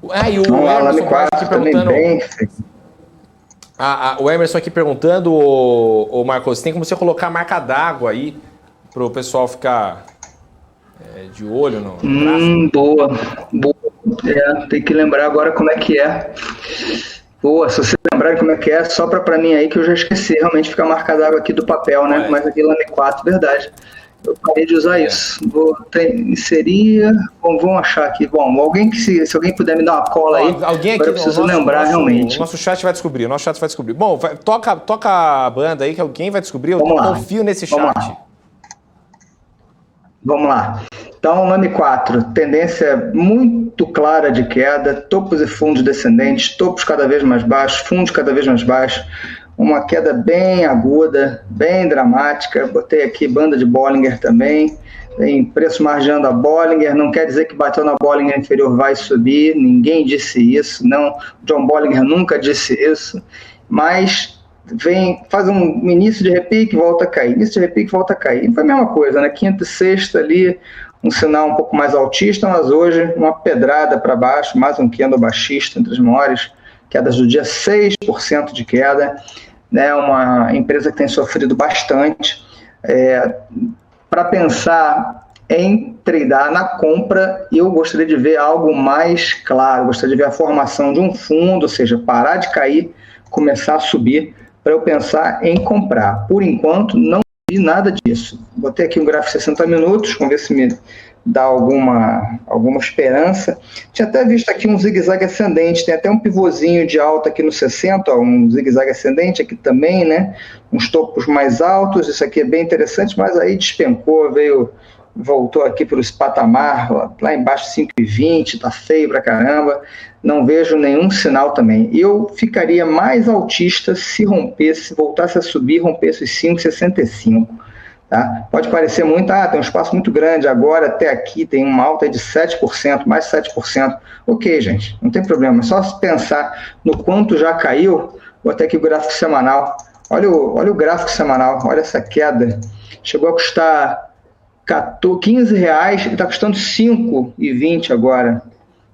E o Emerson aqui perguntando... o Emerson aqui perguntando, o Marcos, tem como você colocar a marca d'água aí pro pessoal ficar de olho no braço? Boa. Tem que lembrar agora como é que é. Boa, se você lembrar como é que é, sopra pra mim aí que eu já esqueci. Realmente fica a marca d'água aqui do papel, né? Mas aqui Lame 4, verdade. Eu parei de usar isso. Vou inserir. Vamos achar aqui. Bom, se alguém puder me dar uma cola aí, alguém aqui, eu preciso lembrar realmente. O nosso chat vai descobrir. Bom, toca a banda aí que alguém vai descobrir. Eu confio nesse chat. Vamos lá. Então, Lame 4, tendência muito clara de queda, topos e fundos descendentes, topos cada vez mais baixos, fundos cada vez mais baixos, uma queda bem aguda, bem dramática. Botei aqui banda de Bollinger também, tem preço margeando a Bollinger, não quer dizer que bateu na Bollinger inferior vai subir, ninguém disse isso, não, John Bollinger nunca disse isso, mas faz um início de repique, volta a cair, início de repique, volta a cair. E foi a mesma coisa, né? Quinta e sexta ali, um sinal um pouco mais altista, mas hoje uma pedrada para baixo, mais um candle baixista, entre as maiores quedas do dia, 6% de queda, né? Uma empresa que tem sofrido bastante. Para pensar em tradear na compra, eu gostaria de ver algo mais claro, gostaria de ver a formação de um fundo, ou seja, parar de cair, começar a subir, para eu pensar em comprar. Por enquanto, não vi nada disso. Botei aqui um gráfico de 60 minutos, vamos ver se me dá alguma esperança. Tinha até visto aqui um zigue-zague ascendente, tem até um pivôzinho de alta aqui no 60, ó, um zigue-zague ascendente aqui também, né? Uns topos mais altos, isso aqui é bem interessante, mas aí despencou, voltou aqui para esse patamar, lá embaixo 5,20, tá feio pra caramba, não vejo nenhum sinal também. Eu ficaria mais altista se rompesse, voltasse a subir, rompesse os 5,65. Tá? Pode parecer muito, tem um espaço muito grande agora, até aqui tem uma alta de 7%, mais 7%. Ok, gente, não tem problema, é só se no quanto já caiu. Vou até aqui o gráfico semanal. Olha o gráfico semanal, olha essa queda. Chegou a custar R$15, ele está custando R$5,20 agora.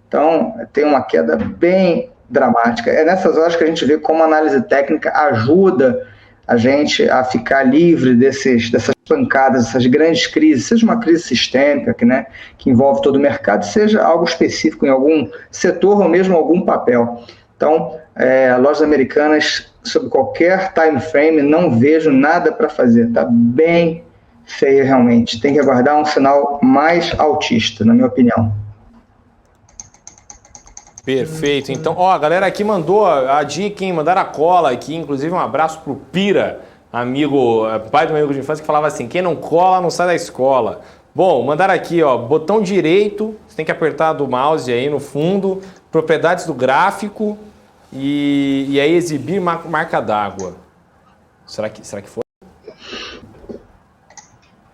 Então, tem uma queda bem dramática. É nessas horas que a gente vê como a análise técnica ajuda a gente a ficar livre dessas pancadas, essas grandes crises, seja uma crise sistêmica que envolve todo o mercado, seja algo específico em algum setor ou mesmo algum papel. Então, lojas americanas, sob qualquer time frame, não vejo nada para fazer. Está bem feia realmente. Tem que aguardar um sinal mais altista, na minha opinião. Perfeito. Então, a galera aqui mandou a dica, hein? Mandaram a cola aqui, inclusive um abraço pro Pira, pai do meu amigo de infância, que falava assim, quem não cola não sai da escola. Bom, mandaram aqui, botão direito, você tem que apertar do mouse aí no fundo, propriedades do gráfico e aí exibir marca d'água. Será que foi?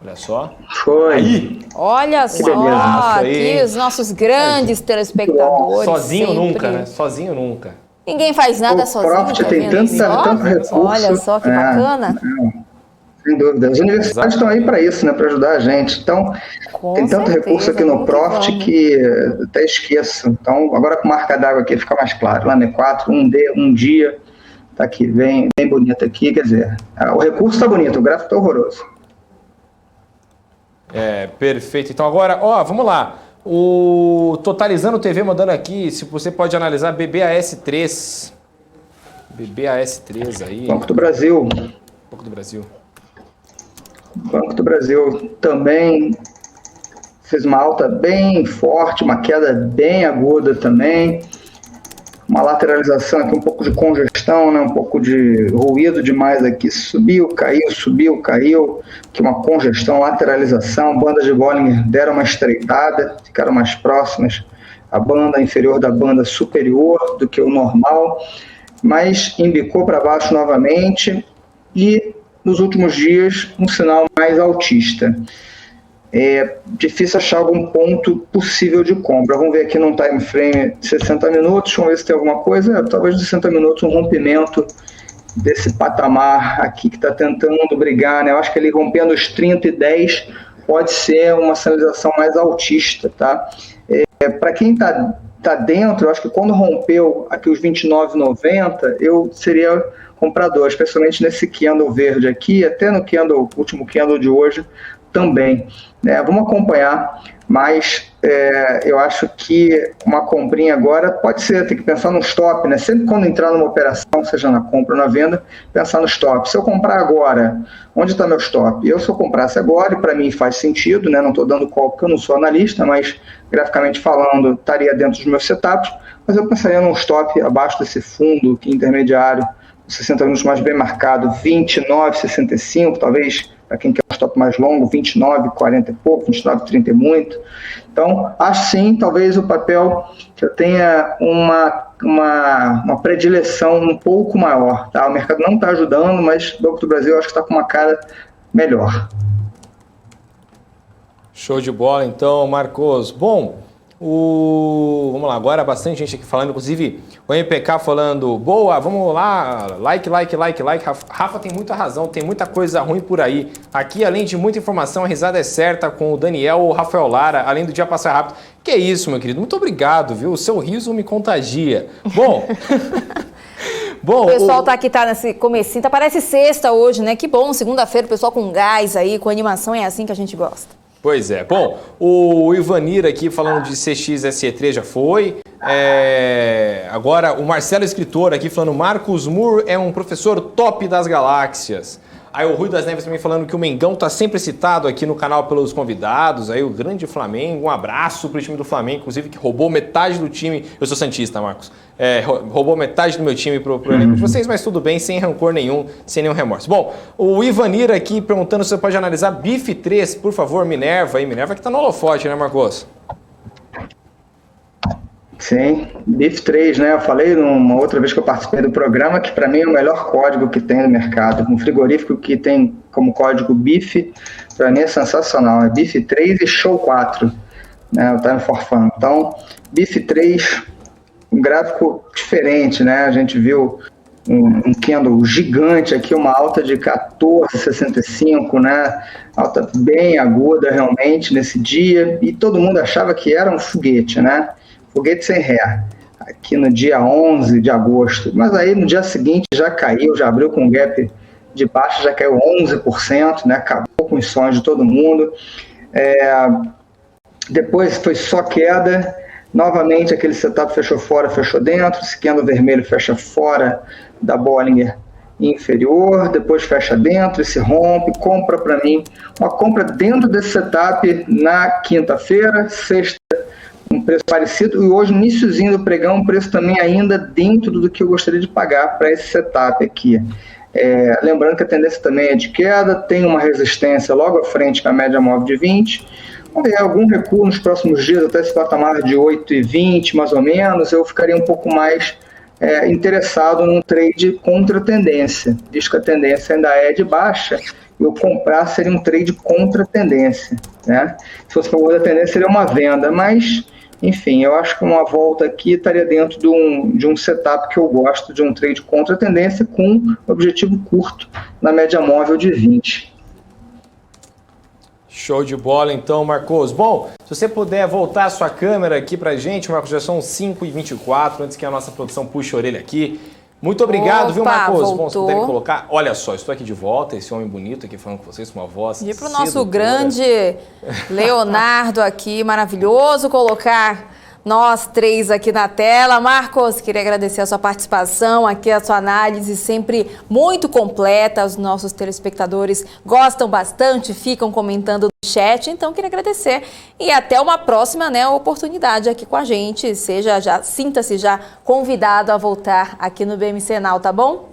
Olha só. Foi. Aí. Olha só, aqui os nossos grandes telespectadores. Sozinho sempre. Nunca, né? Sozinho nunca. Ninguém faz nada sozinho. O Profit tem tanto recurso. Olha só que bacana. Sem dúvida. As universidades estão aí para isso, né? Para ajudar a gente. Então, tem tanto recurso aqui no Profit que até esqueço. Então, agora com marca d'água aqui fica mais claro. Lá no E4, um dia. Tá aqui, bem bonito aqui. Quer dizer, o recurso está bonito, o gráfico está horroroso. Perfeito. Então agora, vamos lá. O Totalizando TV mandando aqui, se você pode analisar BBAS3. BBAS3 aí. Banco do Brasil. Banco do Brasil também fez uma alta bem forte, uma queda bem aguda também. Uma lateralização aqui, um pouco de congestão, né? Um pouco de ruído demais aqui. Subiu, caiu. Aqui uma congestão, lateralização. Bandas de Bollinger deram uma estreitada, ficaram mais próximas. A banda inferior da banda superior do que o normal, mas embicou para baixo novamente e nos últimos dias um sinal mais altista. É difícil achar algum ponto possível de compra. Vamos ver aqui num time frame de 60 minutos, vamos ver se tem alguma coisa. Talvez de 60 minutos um rompimento desse patamar aqui que está tentando brigar, né? Eu acho que ele rompendo os 30 e 10 pode ser uma sinalização mais altista, tá? Para quem tá dentro, eu acho que quando rompeu aqui os 29,90, eu seria comprador, especialmente nesse candle verde aqui, até no último candle de hoje também. Vamos acompanhar, mas eu acho que uma comprinha agora pode ser, tem que pensar no stop, né? Sempre quando entrar numa operação, seja na compra ou na venda, pensar no stop. Se eu comprar agora, onde está meu stop? Se eu comprasse agora, e para mim faz sentido, né? Não estou dando call porque eu não sou analista, mas graficamente falando, estaria dentro dos meus setups, mas eu pensaria num stop abaixo desse fundo aqui, intermediário, 60 minutos mais bem marcado, 29,65, talvez, para quem quer um stop mais longo, 29,40 e pouco, 29,30 e muito. Então, acho sim, talvez o papel que eu tenha uma predileção um pouco maior. Tá? O mercado não está ajudando, mas o Banco do Brasil acho que está com uma cara melhor. Show de bola, então, Marcos. Bom, Vamos lá, agora bastante gente aqui falando, inclusive o MPK falando, boa, vamos lá, like. Rafa tem muita razão, tem muita coisa ruim por aí. Aqui, além de muita informação, a risada é certa com o Daniel ou o Rafael Lara, além do dia passar rápido. Que isso, meu querido, muito obrigado, viu? O seu riso me contagia. Bom... Bom, o pessoal tá nesse comecinho, parece sexta hoje, né? Que bom, segunda-feira, o pessoal com gás aí, com animação, é assim que a gente gosta. Pois é. Bom, o Ivanir aqui falando de CXSE3 já foi. Agora o Marcelo Escritor aqui falando Marcos Moore é um professor top das galáxias. Aí o Rui das Neves também falando que o Mengão tá sempre citado aqui no canal pelos convidados. Aí o grande Flamengo, um abraço pro time do Flamengo, inclusive que roubou metade do time. Eu sou santista, Marcos. Roubou metade do meu time pro elenco de vocês, mas tudo bem, sem rancor nenhum, sem nenhum remorso. Bom, o Ivanir aqui perguntando se você pode analisar BIF 3, por favor, Minerva. Aí, Minerva que tá no holofote, né, Marcos? Sim, BIF 3, né? Eu falei numa outra vez que eu participei do programa que para mim é o melhor código que tem no mercado. Um frigorífico que tem como código BIF, para mim é sensacional. É BIF 3 e Show 4, né? O Time for Fun. Então, BIF 3, um gráfico diferente, né? A gente viu um candle gigante aqui, uma alta de 14,65, né? Alta bem aguda realmente nesse dia, e todo mundo achava que era um foguete, né? Foguete sem ré, aqui no dia 11 de agosto, mas aí no dia seguinte já caiu, já abriu com um gap de baixa, já caiu 11%, né? Acabou com os sonhos de todo mundo. Depois foi só queda, novamente aquele setup fechou fora, fechou dentro, esse candle vermelho fecha fora da Bollinger inferior, depois fecha dentro, se rompe, compra para mim, uma compra dentro desse setup na quinta-feira, sexta, um preço parecido, e hoje, no iniciozinho do pregão, um preço também ainda dentro do que eu gostaria de pagar para esse setup aqui. Lembrando que a tendência também é de queda, tem uma resistência logo à frente com a média móvel de 20, vamos ver algum recuo nos próximos dias, até esse patamar de 8,20 mais ou menos, eu ficaria um pouco mais interessado num trade contra a tendência, visto que a tendência ainda é de baixa, eu comprar seria um trade contra a tendência, né? Se fosse favor da tendência, seria uma venda, mas, enfim, eu acho que uma volta aqui estaria dentro de um setup que eu gosto, de um trade contra a tendência com objetivo curto na média móvel de 20. Show de bola, então, Marcos. Bom, se você puder voltar a sua câmera aqui pra gente, Marcos, já são 5h24, antes que a nossa produção puxe a orelha aqui. Muito obrigado, viu, Marcos? Voltou. Bom, se puderem colocar. Olha só, estou aqui de volta, esse homem bonito aqui falando com vocês com uma voz. E para o nosso grande Leonardo aqui, maravilhoso, colocar nós três aqui na tela. Marcos, queria agradecer a sua participação aqui, a sua análise sempre muito completa. Os nossos telespectadores gostam bastante, ficam comentando no chat, então queria agradecer. E até uma próxima, né, oportunidade aqui com a gente. Sinta-se já convidado a voltar aqui no BMC Now, tá bom?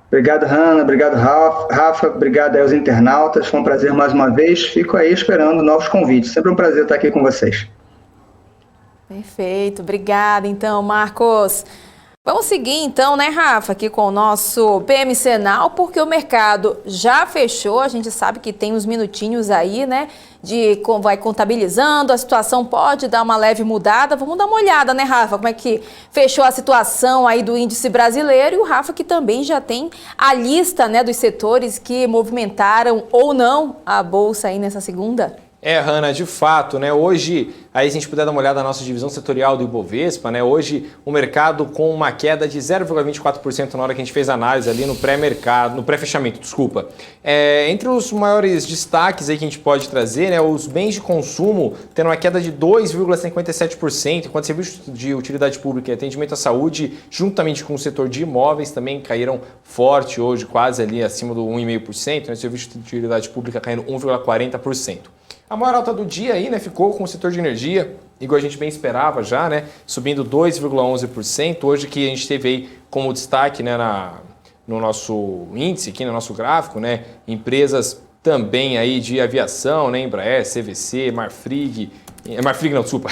Obrigado, Hanna. Obrigado, Rafa. Obrigado aos internautas. Foi um prazer mais uma vez. Fico aí esperando novos convites. Sempre um prazer estar aqui com vocês. Perfeito. Obrigada, então, Marcos. Vamos seguir, então, né, Rafa, aqui com o nosso BMC Now, porque o mercado já fechou. A gente sabe que tem uns minutinhos aí, né, vai contabilizando, a situação pode dar uma leve mudada. Vamos dar uma olhada, né, Rafa, como é que fechou a situação aí do índice brasileiro, e o Rafa que também já tem a lista, né, dos setores que movimentaram ou não a bolsa aí nessa segunda. Hanna, de fato, né? Hoje, aí se a gente puder dar uma olhada na nossa divisão setorial do Ibovespa, né? Hoje o mercado com uma queda de 0,24% na hora que a gente fez a análise ali no pré-mercado, no pré-fechamento, desculpa. Entre os maiores destaques aí que a gente pode trazer, né? Os bens de consumo tendo uma queda de 2,57%, enquanto serviços de utilidade pública e atendimento à saúde, juntamente com o setor de imóveis, também caíram forte hoje, quase ali acima do 1,5%, né? Serviços de utilidade pública caindo 1,40%. A maior alta do dia aí, né, ficou com o setor de energia, igual a gente bem esperava já, né, subindo 2,11%. Hoje que a gente teve aí como destaque, né, no nosso índice, aqui no nosso gráfico, né, empresas também aí de aviação, né, Embraer, CVC, Marfrig, Marfrig não, desculpa,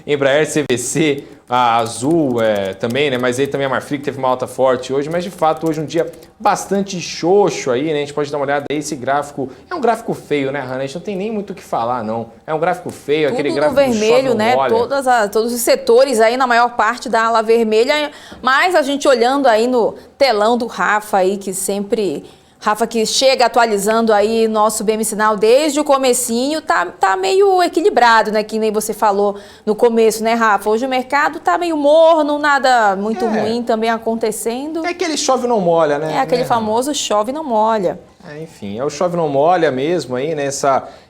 Embraer, CVC, a Azul também, né? Mas aí também a Marfrig teve uma alta forte hoje, mas de fato hoje um dia bastante xoxo aí, né? A gente pode dar uma olhada aí, esse gráfico é um gráfico feio, né, Hanna? A gente não tem nem muito o que falar, não. É um gráfico feio, tudo aquele gráfico no vermelho, né? Todos os setores aí, na maior parte da ala vermelha, mas a gente olhando aí no telão do Rafa aí, Rafa que chega atualizando aí nosso BM Sinal desde o comecinho, tá meio equilibrado, né? Que nem você falou no começo, né, Rafa? Hoje o mercado tá meio morno, nada muito ruim também acontecendo. É aquele chove não molha, né? É aquele famoso chove não molha. Enfim, é o chove não molha mesmo aí, né?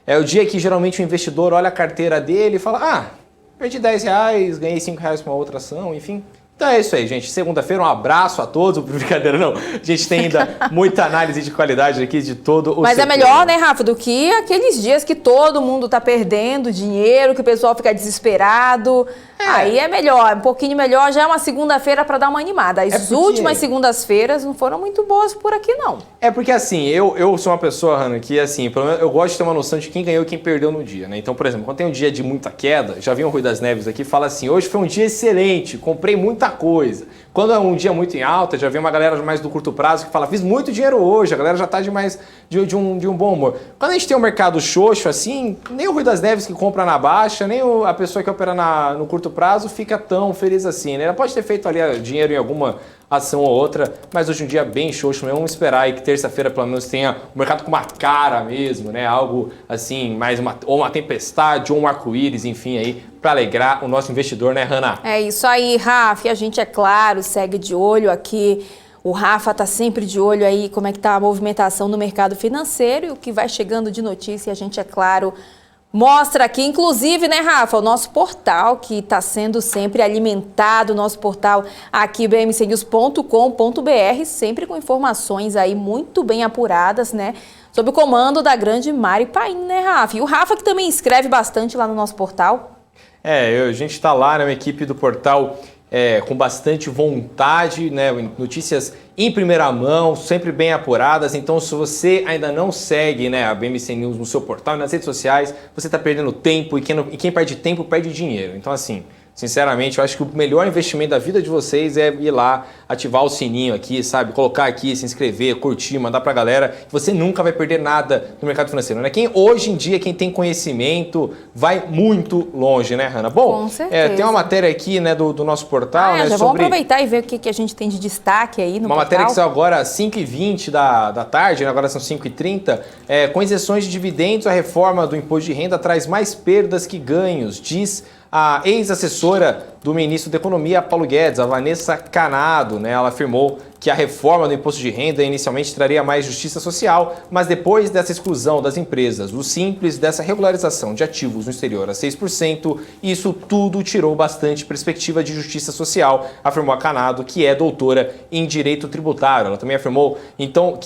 É o dia que geralmente o investidor olha a carteira dele e fala, perdi R$10, ganhei R$5 com uma outra ação, enfim. Então é isso aí, gente. Segunda-feira, um abraço a todos. Brincadeira, não. A gente tem ainda muita análise de qualidade aqui de todo o Mas setor. É melhor, né, Rafa, do que aqueles dias que todo mundo tá perdendo dinheiro, que o pessoal fica desesperado. Aí é melhor, um pouquinho melhor. Já é uma segunda-feira para dar uma animada. As últimas segundas-feiras não foram muito boas por aqui, não. É porque, assim, eu sou uma pessoa, Hanna, que, assim, pelo menos eu gosto de ter uma noção de quem ganhou e quem perdeu no dia, né? Então, por exemplo, quando tem um dia de muita queda, já vem o Rui das Neves aqui e fala assim, hoje foi um dia excelente, comprei muita coisa. Quando é um dia muito em alta, já vem uma galera mais do curto prazo que fala, fiz muito dinheiro hoje, a galera já tá de um bom humor. Quando a gente tem um mercado xoxo assim, nem o Rui das Neves que compra na baixa, nem a pessoa que opera no curto prazo fica tão feliz assim, né? Ela pode ter feito ali dinheiro em alguma ação ou outra, mas hoje um dia bem xoxo mesmo. Vamos esperar aí que terça-feira pelo menos tenha o mercado com uma cara mesmo, né? Algo assim, mais uma tempestade ou um arco-íris, enfim, aí, para alegrar o nosso investidor, né, Hanna? É isso aí, Rafa. E a gente, é claro, segue de olho aqui. O Rafa tá sempre de olho aí como é que tá a movimentação no mercado financeiro e o que vai chegando de notícia, a gente, é claro, mostra aqui, inclusive, né, Rafa, o nosso portal que está sendo sempre alimentado, o nosso portal aqui, bmcnews.com.br, sempre com informações aí muito bem apuradas, né, sob o comando da grande Mari Paim, né, Rafa? E o Rafa que também escreve bastante lá no nosso portal. A gente está lá na equipe do portal com bastante vontade, né, notícias em primeira mão, sempre bem apuradas. Então, se você ainda não segue, né, a BMC News no seu portal e nas redes sociais, você está perdendo tempo e quem perde tempo perde dinheiro. Então, assim, sinceramente, eu acho que o melhor investimento da vida de vocês é ir lá, ativar o sininho aqui, sabe? Colocar aqui, se inscrever, curtir, mandar pra galera. Você nunca vai perder nada no mercado financeiro, né? Hoje em dia, quem tem conhecimento vai muito longe, né, Hanna? Bom, com certeza. Tem uma matéria aqui, né, do nosso portal, né? Já vamos aproveitar e ver o que a gente tem de destaque aí no portal. Uma matéria que saiu agora às 5h20 da tarde, né? Agora são 5h30. Com isenções de dividendos, a reforma do imposto de renda traz mais perdas que ganhos, diz a ex-assessora do ministro da Economia, Paulo Guedes, a Vanessa Canado, né? Ela afirmou que a reforma do imposto de renda inicialmente traria mais justiça social, mas depois dessa exclusão das empresas do Simples, dessa regularização de ativos no exterior a 6%, isso tudo tirou bastante perspectiva de justiça social, afirmou a Canado, que é doutora em direito tributário. Ela também afirmou então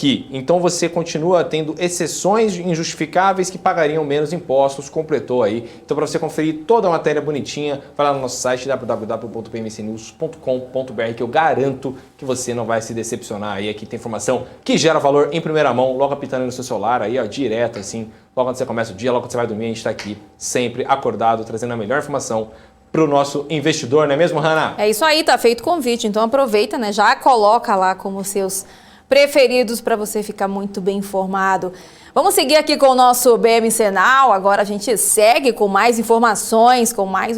você continua tendo exceções injustificáveis que pagariam menos impostos, completou aí. Então, para você conferir toda a matéria bonitinha, vai lá no nosso site www.pmcnews.com.br, que eu garanto que você não vai se decepcionar aí. Aqui tem informação que gera valor em primeira mão, logo apitando no seu celular, aí, ó, direto, assim, logo quando você começa o dia, logo quando você vai dormir, a gente está aqui sempre acordado, trazendo a melhor informação para o nosso investidor, não é mesmo, Hanna? É isso aí, tá feito o convite, então aproveita, né, já coloca lá como seus preferidos para você ficar muito bem informado. Vamos seguir aqui com o nosso BM Sinal. Agora a gente segue com mais informações, com mais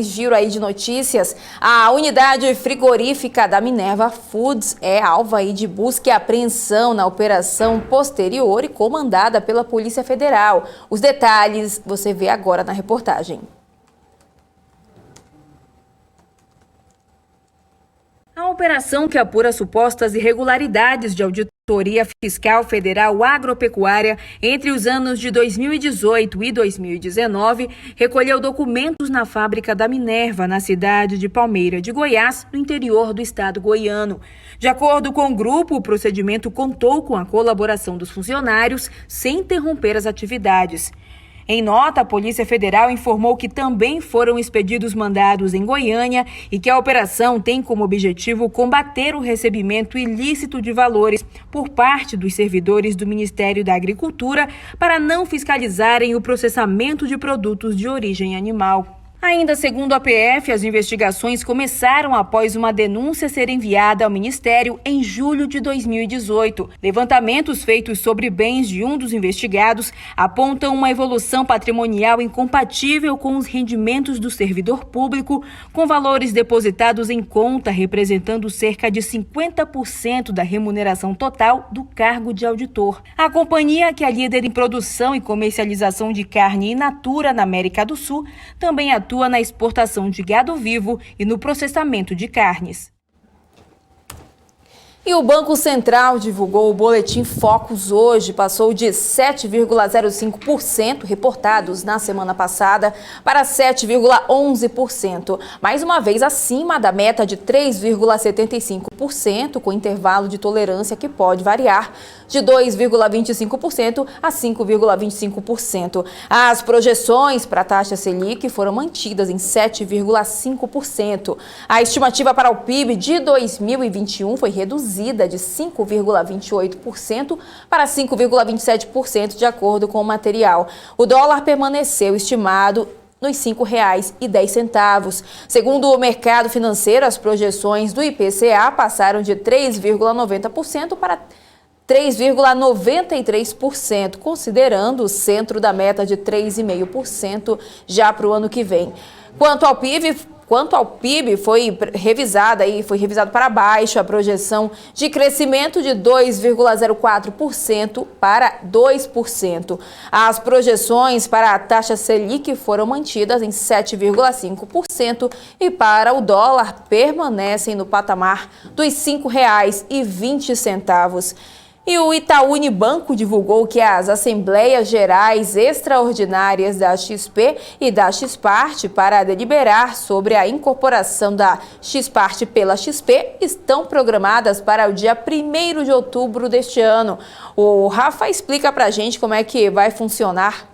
giro aí de notícias. A unidade frigorífica da Minerva Foods é alvo aí de busca e apreensão na operação posterior e comandada pela Polícia Federal. Os detalhes você vê agora na reportagem. A operação que apura supostas irregularidades de Auditoria Fiscal Federal Agropecuária entre os anos de 2018 e 2019 recolheu documentos na fábrica da Minerva, na cidade de Palmeira de Goiás, no interior do estado goiano. De acordo com o grupo, o procedimento contou com a colaboração dos funcionários sem interromper as atividades. Em nota, a Polícia Federal informou que também foram expedidos mandados em Goiânia e que a operação tem como objetivo combater o recebimento ilícito de valores por parte dos servidores do Ministério da Agricultura para não fiscalizarem o processamento de produtos de origem animal. Ainda segundo a PF, as investigações começaram após uma denúncia ser enviada ao Ministério em julho de 2018. Levantamentos feitos sobre bens de um dos investigados apontam uma evolução patrimonial incompatível com os rendimentos do servidor público, com valores depositados em conta representando cerca de 50% da remuneração total do cargo de auditor. A companhia, que é líder em produção e comercialização de carne in natura na América do Sul, também atua na exportação de gado vivo e no processamento de carnes. E o Banco Central divulgou o boletim Focus hoje, passou de 7,05% reportados na semana passada para 7,11%, mais uma vez acima da meta de 3,75%, com intervalo de tolerância que pode variar de 2,25% a 5,25%. As projeções para a taxa Selic foram mantidas em 7,5%. A estimativa para o PIB de 2021 foi reduzida de 5,28% para 5,27%, de acordo com o material. O dólar permaneceu estimado nos R$ 5,10. Segundo o mercado financeiro, as projeções do IPCA passaram de 3,90% para 3,93%, considerando o centro da meta de 3,5% já para o ano que vem. Quanto ao PIB, foi revisado para baixo a projeção de crescimento de 2,04% para 2%. As projeções para a taxa Selic foram mantidas em 7,5% e para o dólar permanecem no patamar dos R$ 5,20. E o Itaú Unibanco divulgou que as Assembleias Gerais Extraordinárias da XP e da XPart para deliberar sobre a incorporação da XPart pela XP estão programadas para o dia 1º de outubro deste ano. O Rafa explica pra gente como é que vai funcionar.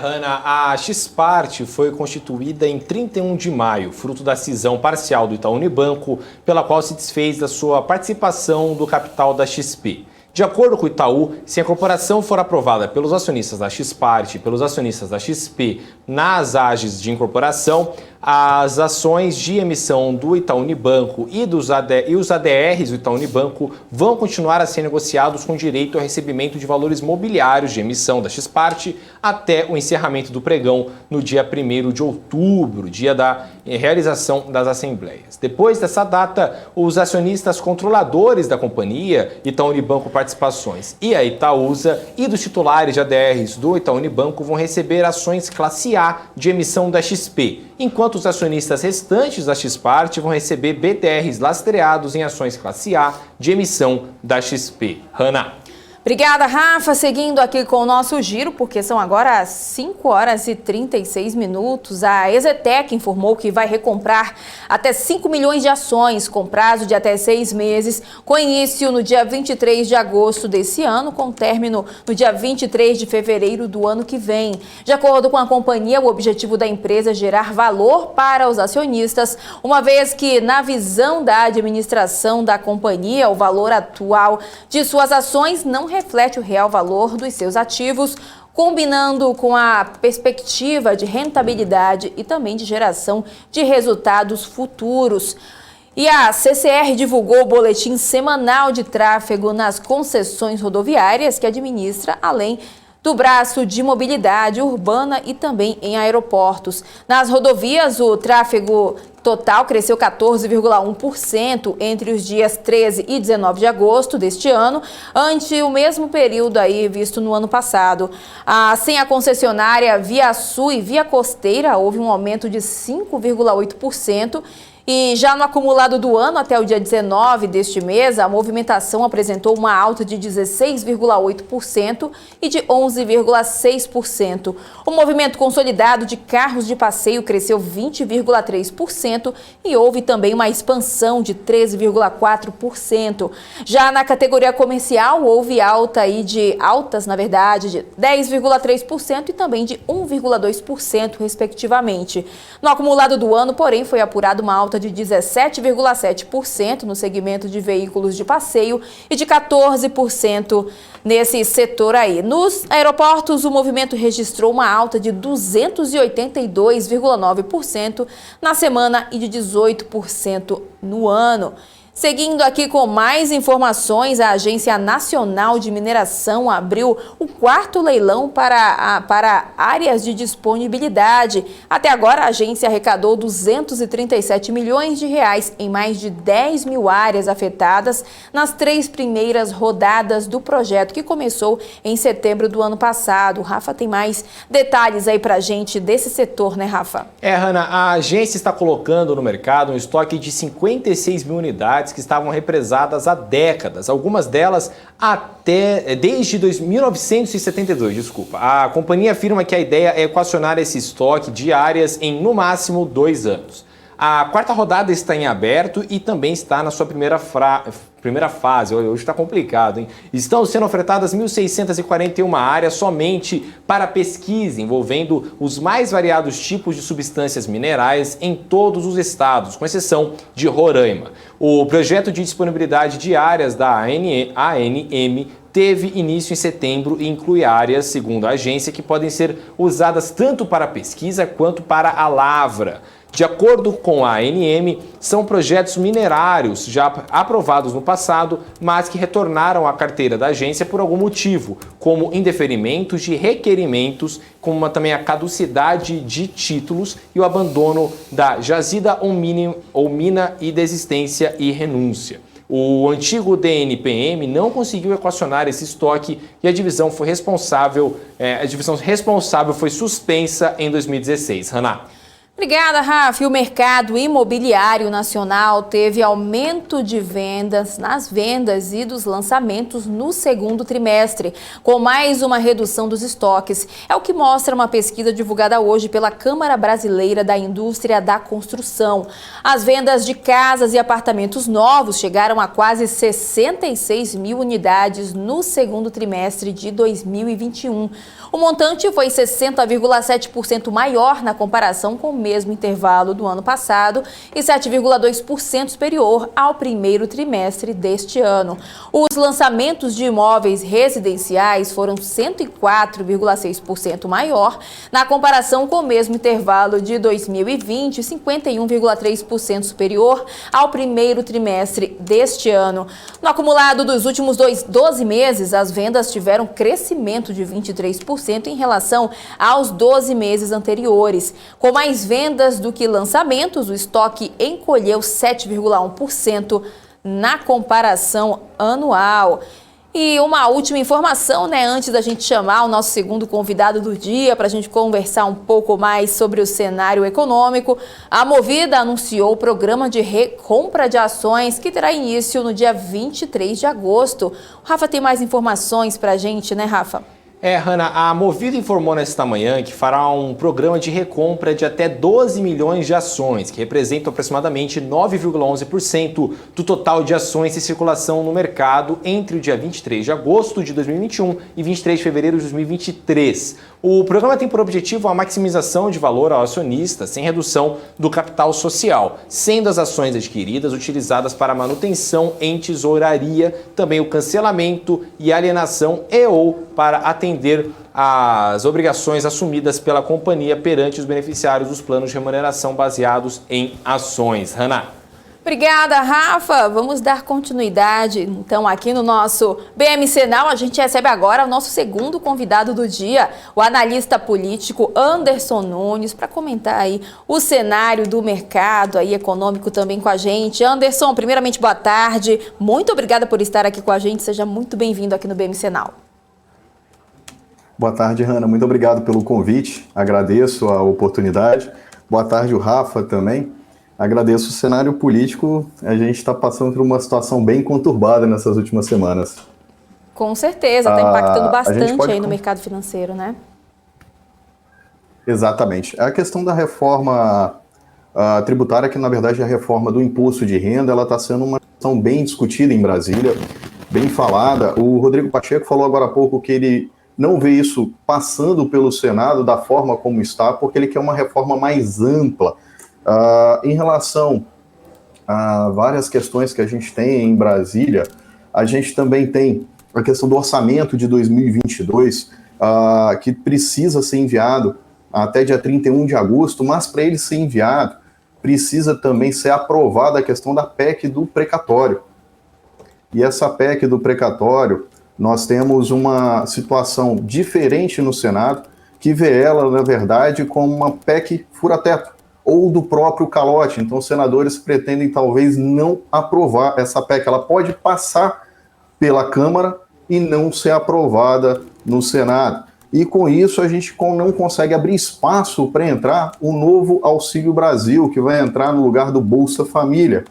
Hanna, a XPart foi constituída em 31 de maio, fruto da cisão parcial do Itaú Unibanco, pela qual se desfez da sua participação do capital da XP. De acordo com o Itaú, se a incorporação for aprovada pelos acionistas da XPart e pelos acionistas da XP nas AGs de incorporação, as ações de emissão do Itaú Unibanco e os ADRs do Itaú Unibanco vão continuar a ser negociados com direito ao recebimento de valores mobiliários de emissão da XPart até o encerramento do pregão no dia 1º de outubro, dia da realização das assembleias. Depois dessa data, os acionistas controladores da companhia, Itaú Unibanco Participações e a Itaúsa, e dos titulares de ADRs do Itaú Unibanco vão receber ações classe A de emissão da XP, enquanto os acionistas restantes da XPart vão receber BDRs lastreados em ações classe A de emissão da XP. Hanna. Obrigada, Rafa. Seguindo aqui com o nosso giro, porque são agora 5 horas e 36 minutos. A Exetec informou que vai recomprar até 5 milhões de ações com prazo de até 6 meses, com início no dia 23 de agosto desse ano, com término no dia 23 de fevereiro do ano que vem. De acordo com a companhia, o objetivo da empresa é gerar valor para os acionistas, uma vez que, na visão da administração da companhia, o valor atual de suas ações não reflete o real valor dos seus ativos, combinando com a perspectiva de rentabilidade e também de geração de resultados futuros. E a CCR divulgou o boletim semanal de tráfego nas concessões rodoviárias que administra, além do braço de mobilidade urbana e também em aeroportos. Nas rodovias, o tráfego total cresceu 14,1% entre os dias 13 e 19 de agosto deste ano, ante o mesmo período aí visto no ano passado. Sem a concessionária Via Sul e Via Costeira, houve um aumento de 5,8%. E já no acumulado do ano, até o dia 19 deste mês, a movimentação apresentou uma alta de 16,8% e de 11,6%. O movimento consolidado de carros de passeio cresceu 20,3% e houve também uma expansão de 13,4%. Já na categoria comercial, houve altas, de 10,3% e também de 1,2%, respectivamente. No acumulado do ano, porém, foi apurada uma alta de 17,7% no segmento de veículos de passeio e de 14% nesse setor aí. Nos aeroportos, o movimento registrou uma alta de 282,9% na semana e de 18% no ano. Seguindo aqui com mais informações, a Agência Nacional de Mineração abriu o 4º leilão para áreas de disponibilidade. Até agora, a agência arrecadou 237 milhões de reais em mais de 10 mil áreas afetadas nas 3 primeiras rodadas do projeto, que começou em setembro do ano passado. O Rafa tem mais detalhes aí para a gente desse setor, né, Rafa? Hanna, a agência está colocando no mercado um estoque de 56 mil unidades que estavam represadas há décadas, algumas delas desde 1972, desculpa. A companhia afirma que a ideia é equacionar esse estoque de áreas em, no máximo, 2 anos. A 4ª rodada está em aberto e também está na sua primeira fase. Hoje está complicado, hein? Estão sendo ofertadas 1.641 áreas somente para pesquisa, envolvendo os mais variados tipos de substâncias minerais em todos os estados, com exceção de Roraima. O projeto de disponibilidade de áreas da ANM teve início em setembro e inclui áreas, segundo a agência, que podem ser usadas tanto para pesquisa quanto para a lavra. De acordo com a ANM, são projetos minerários já aprovados no passado, mas que retornaram à carteira da agência por algum motivo, como indeferimentos de requerimentos, como também a caducidade de títulos e o abandono da jazida ou mina e desistência e renúncia. O antigo DNPM não conseguiu equacionar esse estoque e a divisão responsável foi suspensa em 2016. Hanna. Obrigada, Rafa. O mercado imobiliário nacional teve aumento de vendas e dos lançamentos no segundo trimestre, com mais uma redução dos estoques. É o que mostra uma pesquisa divulgada hoje pela Câmara Brasileira da Indústria da Construção. As vendas de casas e apartamentos novos chegaram a quase 66 mil unidades no segundo trimestre de 2021. O montante foi 60,7% maior na comparação com o mesmo intervalo do ano passado e 7,2% superior ao primeiro trimestre deste ano. Os lançamentos de imóveis residenciais foram 104,6% maior na comparação com o mesmo intervalo de 2020 e 51,3% superior ao primeiro trimestre deste ano. No acumulado dos últimos 12 meses, as vendas tiveram crescimento de 23% em relação aos 12 meses anteriores. Com mais vendas do que lançamentos, o estoque encolheu 7,1% na comparação anual. E uma última informação, antes da gente chamar o nosso segundo convidado do dia para a gente conversar um pouco mais sobre o cenário econômico, a Movida anunciou o programa de recompra de ações que terá início no dia 23 de agosto. O Rafa tem mais informações para a gente, né, Rafa? Hanna, a Movida informou nesta manhã que fará um programa de recompra de até 12 milhões de ações, que representam aproximadamente 9,11% do total de ações em circulação no mercado entre o dia 23 de agosto de 2021 e 23 de fevereiro de 2023. O programa tem por objetivo a maximização de valor ao acionista sem redução do capital social, sendo as ações adquiridas utilizadas para manutenção em tesouraria, também o cancelamento e alienação ou para atender às obrigações assumidas pela companhia perante os beneficiários dos planos de remuneração baseados em ações. Hanna. Obrigada, Rafa. Vamos dar continuidade. Então, aqui no nosso BMC Now, a gente recebe agora o nosso segundo convidado do dia, o analista político Anderson Nunes, para comentar aí o cenário do mercado aí econômico também com a gente. Anderson, primeiramente, boa tarde. Muito obrigada por estar aqui com a gente. Seja muito bem-vindo aqui no BMC Now. Boa tarde, Hanna. Muito obrigado pelo convite. Agradeço a oportunidade. Boa tarde, o Rafa também. Agradeço. O cenário político, a gente está passando por uma situação bem conturbada nessas últimas semanas. Com certeza, está impactando bastante pode... aí no mercado financeiro, né? Exatamente. A questão da reforma tributária, que na verdade é a reforma do imposto de renda, ela está sendo uma questão bem discutida em Brasília, bem falada. O Rodrigo Pacheco falou agora há pouco que ele não vê isso passando pelo Senado da forma como está, porque ele quer uma reforma mais ampla. Em relação a várias questões que a gente tem em Brasília, a gente também tem a questão do orçamento de 2022, que precisa ser enviado até dia 31 de agosto, mas para ele ser enviado, precisa também ser aprovada a questão da PEC do precatório. E essa PEC do precatório, nós temos uma situação diferente no Senado, que vê ela, na verdade, como uma PEC fura-teto, ou do próprio calote. Então, os senadores pretendem, talvez, não aprovar essa PEC. Ela pode passar pela Câmara e não ser aprovada no Senado. E, com isso, a gente não consegue abrir espaço para entrar o novo Auxílio Brasil, que vai entrar no lugar do Bolsa Família.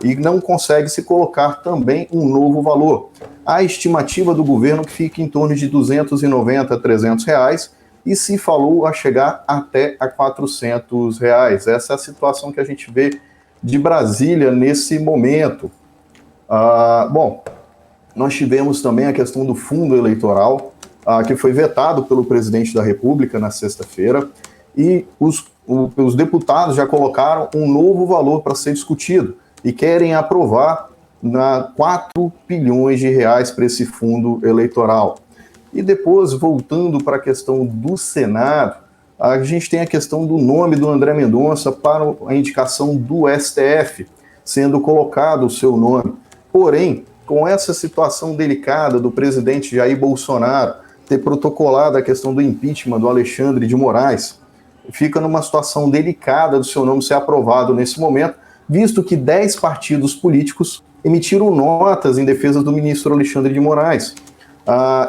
E não consegue se colocar também um novo valor. A estimativa do governo que fica em torno de R$ 290 a R$ 300, e se falou a chegar até a R$ 400. Essa é a situação que a gente vê de Brasília nesse momento. Bom, nós tivemos também a questão do fundo eleitoral, que foi vetado pelo presidente da República na sexta-feira, e os deputados já colocaram um novo valor para ser discutido, e querem aprovar 4 bilhões de reais para esse fundo eleitoral. E depois, voltando para a questão do Senado, a gente tem a questão do nome do André Mendonça para a indicação do STF, sendo colocado o seu nome. Porém, com essa situação delicada do presidente Jair Bolsonaro ter protocolado a questão do impeachment do Alexandre de Moraes, fica numa situação delicada do seu nome ser aprovado nesse momento, visto que 10 partidos políticos emitiram notas em defesa do ministro Alexandre de Moraes.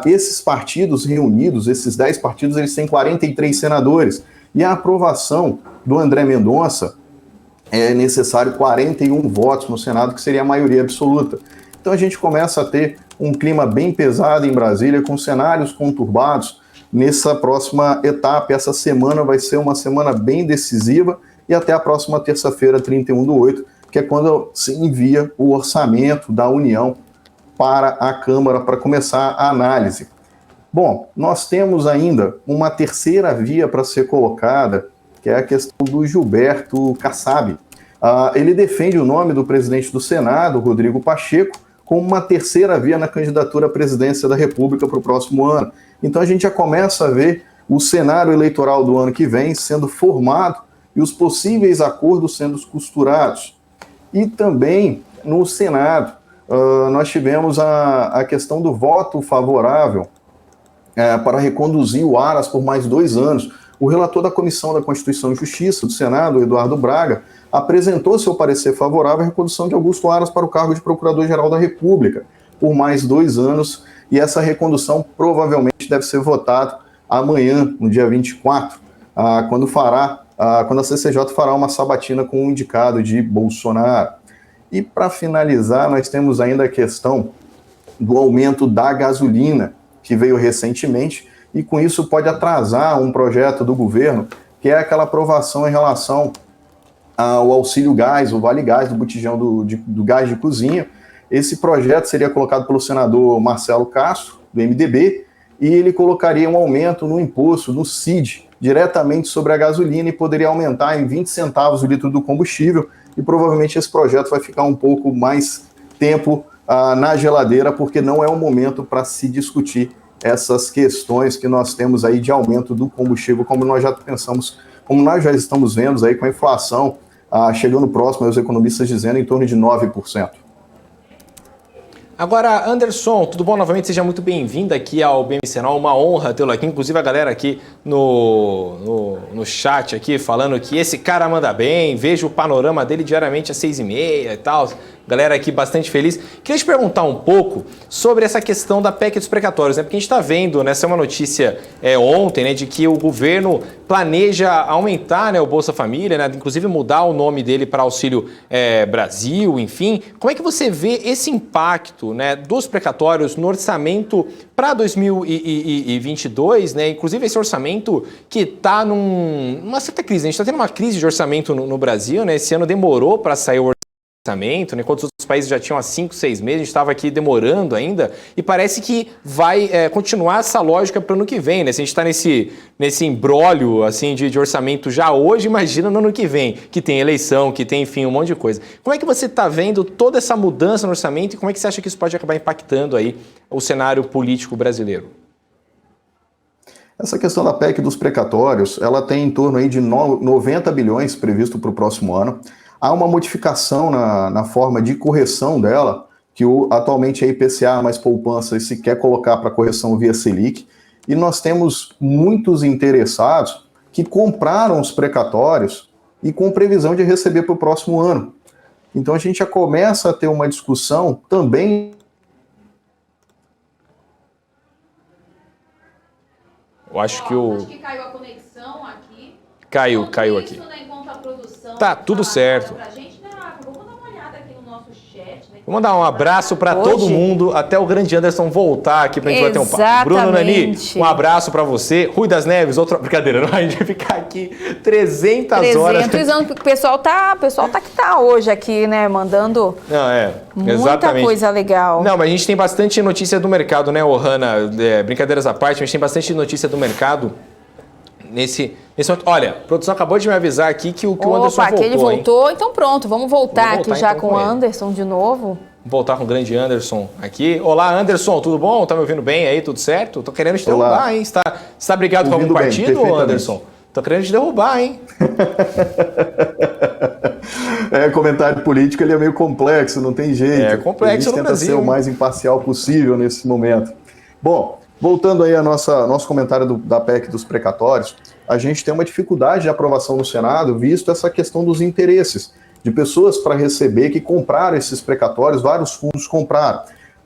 Esses partidos reunidos, esses 10 partidos, eles têm 43 senadores, e a aprovação do André Mendonça é necessário 41 votos no Senado, que seria a maioria absoluta. Então a gente começa a ter um clima bem pesado em Brasília, com cenários conturbados nessa próxima etapa. Essa semana vai ser uma semana bem decisiva, e até a próxima terça-feira, 31/8, que é quando se envia o orçamento da União para a Câmara para começar a análise. Bom, nós temos ainda uma terceira via para ser colocada, que é a questão do Gilberto Kassab. Ele defende o nome do presidente do Senado, Rodrigo Pacheco, como uma terceira via na candidatura à presidência da República para o próximo ano. Então a gente já começa a ver o cenário eleitoral do ano que vem sendo formado e os possíveis acordos sendo costurados. E também no Senado, nós tivemos a questão do voto favorável para reconduzir o Aras por mais 2 anos. O relator da Comissão da Constituição e Justiça do Senado, Eduardo Braga, apresentou seu parecer favorável à recondução de Augusto Aras para o cargo de Procurador-Geral da República por mais 2 anos, e essa recondução provavelmente deve ser votada amanhã, no dia 24, quando a CCJ fará uma sabatina com o indicado de Bolsonaro. E para finalizar, nós temos ainda a questão do aumento da gasolina, que veio recentemente, e com isso pode atrasar um projeto do governo, que é aquela aprovação em relação ao auxílio gás, o vale gás do botijão do gás de cozinha. Esse projeto seria colocado pelo senador Marcelo Castro, do MDB, e ele colocaria um aumento no imposto, no CID, diretamente sobre a gasolina, e poderia aumentar em 20 centavos o litro do combustível, e provavelmente esse projeto vai ficar um pouco mais tempo na geladeira, porque não é o momento para se discutir essas questões que nós temos aí de aumento do combustível, como nós já pensamos, como nós já estamos vendo aí com a inflação chegando próximo, os economistas dizendo em torno de 9%. Agora, Anderson, tudo bom? Novamente, seja muito bem-vindo aqui ao BM Senal, uma honra tê-lo aqui, inclusive a galera aqui no chat aqui falando que esse cara manda bem, vejo o panorama dele diariamente às 6h30 e tal, galera aqui bastante feliz. Queria te perguntar um pouco sobre essa questão da PEC dos precatórios, né? Porque a gente está vendo, né, essa é uma notícia ontem, né, de que o governo planeja aumentar, né, o Bolsa Família, né, inclusive mudar o nome dele para Auxílio Brasil, enfim. Como é que você vê esse impacto, né, dos precatórios no orçamento para 2022, né? Inclusive esse orçamento que está numa certa crise. A gente está tendo uma crise de orçamento no Brasil, né? Esse ano demorou para sair o orçamento, né? Enquanto os outros países já tinham há 5, 6 meses, a gente estava aqui demorando ainda, e parece que vai continuar essa lógica para o ano que vem, né? Se a gente está nesse imbróglio assim, de orçamento já hoje, imagina no ano que vem, que tem eleição, que tem, enfim, um monte de coisa. Como é que você está vendo toda essa mudança no orçamento e como é que você acha que isso pode acabar impactando aí o cenário político brasileiro? Essa questão da PEC dos precatórios, ela tem em torno aí de 90 bilhões previsto para o próximo ano. Há uma modificação na forma de correção dela, que atualmente a IPCA mais poupança se quer colocar para correção via Selic, e nós temos muitos interessados que compraram os precatórios e com previsão de receber para o próximo ano. Então a gente já começa a ter uma discussão também. Eu acho que Acho que caiu a conexão aqui. Caiu Isso, aqui. né, enquanto a produção Tá tudo certo. pra gente, né, Rafa? Vamos dar uma olhada aqui no nosso chat, né? Vou mandar um abraço para todo mundo, até o grande Anderson voltar aqui pra gente bater um papo. Bruno Nani, um abraço para você. Rui das Neves, outra brincadeira, não, a gente vai ficar aqui 300 horas. 300 anos, o pessoal tá que tá hoje aqui, né, mandando Não, muita coisa legal. Não, mas a gente tem bastante notícia do mercado, né, Ohana? Brincadeiras à parte, a gente tem bastante notícia do mercado nesse momento. Olha, a produção acabou de me avisar aqui que o Anderson voltou. Que ele voltou, hein? Então pronto, vamos voltar aqui já então com o Anderson de novo. Vou voltar com o grande Anderson aqui. Olá, Anderson, tudo bom? Tá me ouvindo bem aí? Tudo certo? Tô querendo te derrubar, hein? Você tá brigado com algum partido, Anderson? Tô querendo te derrubar, hein? Comentário político ele é meio complexo, não tem jeito. É complexo no Brasil. A gente tenta ser o mais imparcial possível nesse momento. Bom, voltando aí ao nosso comentário da PEC dos precatórios, a gente tem uma dificuldade de aprovação no Senado, visto essa questão dos interesses de pessoas para receber que compraram esses precatórios, vários fundos compraram.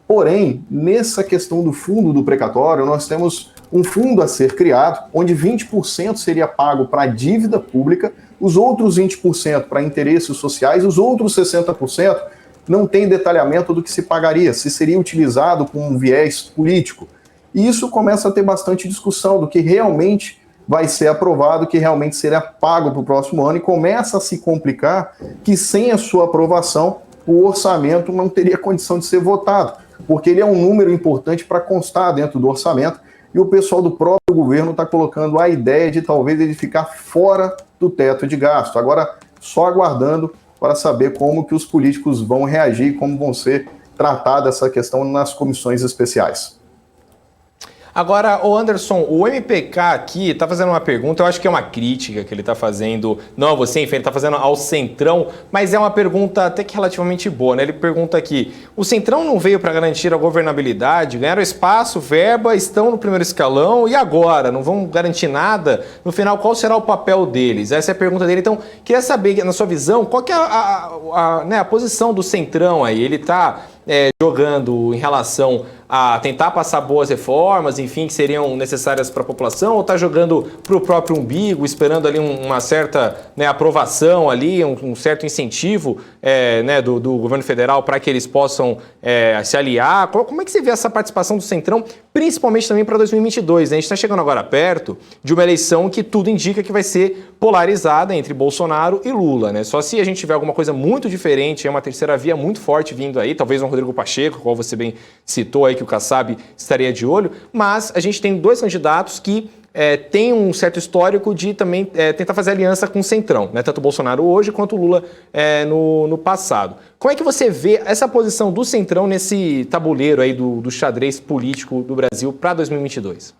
Porém, nessa questão do fundo do precatório, nós temos um fundo a ser criado, onde 20% seria pago para a dívida pública, os outros 20% para interesses sociais, os outros 60% não tem detalhamento do que se pagaria, se seria utilizado com um viés político. E isso começa a ter bastante discussão do que realmente vai ser aprovado, que realmente será pago para o próximo ano, e começa a se complicar que sem a sua aprovação o orçamento não teria condição de ser votado, porque ele é um número importante para constar dentro do orçamento, e o pessoal do próprio governo está colocando a ideia de talvez ele ficar fora do teto de gasto. Agora, só aguardando para saber como que os políticos vão reagir, como vão ser tratada essa questão nas comissões especiais. Agora, o Anderson, o MPK aqui está fazendo uma pergunta, eu acho que é uma crítica que ele está fazendo, não a você, enfim, ele está fazendo ao Centrão, mas é uma pergunta até que relativamente boa, né? Ele pergunta aqui, o Centrão não veio para garantir a governabilidade, ganharam espaço, verba, estão no primeiro escalão, e agora? Não vão garantir nada? No final, qual será o papel deles? Essa é a pergunta dele. Então, queria saber, na sua visão, qual que é a posição do Centrão aí? Ele está jogando em relação a tentar passar boas reformas, enfim, que seriam necessárias para a população, ou está jogando para o próprio umbigo, esperando ali uma certa aprovação ali, um certo incentivo do governo federal para que eles possam se aliar? Como é que você vê essa participação do Centrão, principalmente também para 2022? Né? A gente está chegando agora perto de uma eleição que tudo indica que vai ser polarizada entre Bolsonaro e Lula, né? Só se a gente tiver alguma coisa muito diferente, uma terceira via muito forte vindo aí, talvez um Rodrigo Pacheco, qual você bem citou aí, que o Kassab estaria de olho, mas a gente tem dois candidatos que têm um certo histórico de também tentar fazer aliança com o Centrão, né? Tanto o Bolsonaro hoje quanto o Lula no passado. Como é que você vê essa posição do Centrão nesse tabuleiro aí do xadrez político do Brasil para 2022?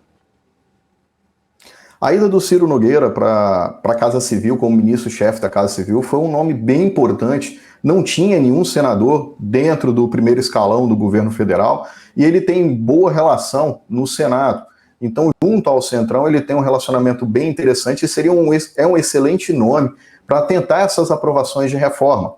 A ida do Ciro Nogueira para a Casa Civil, como ministro-chefe da Casa Civil, foi um nome bem importante. Não tinha nenhum senador dentro do primeiro escalão do governo federal e ele tem boa relação no Senado. Então, junto ao Centrão, ele tem um relacionamento bem interessante e seria um excelente nome para tentar essas aprovações de reforma.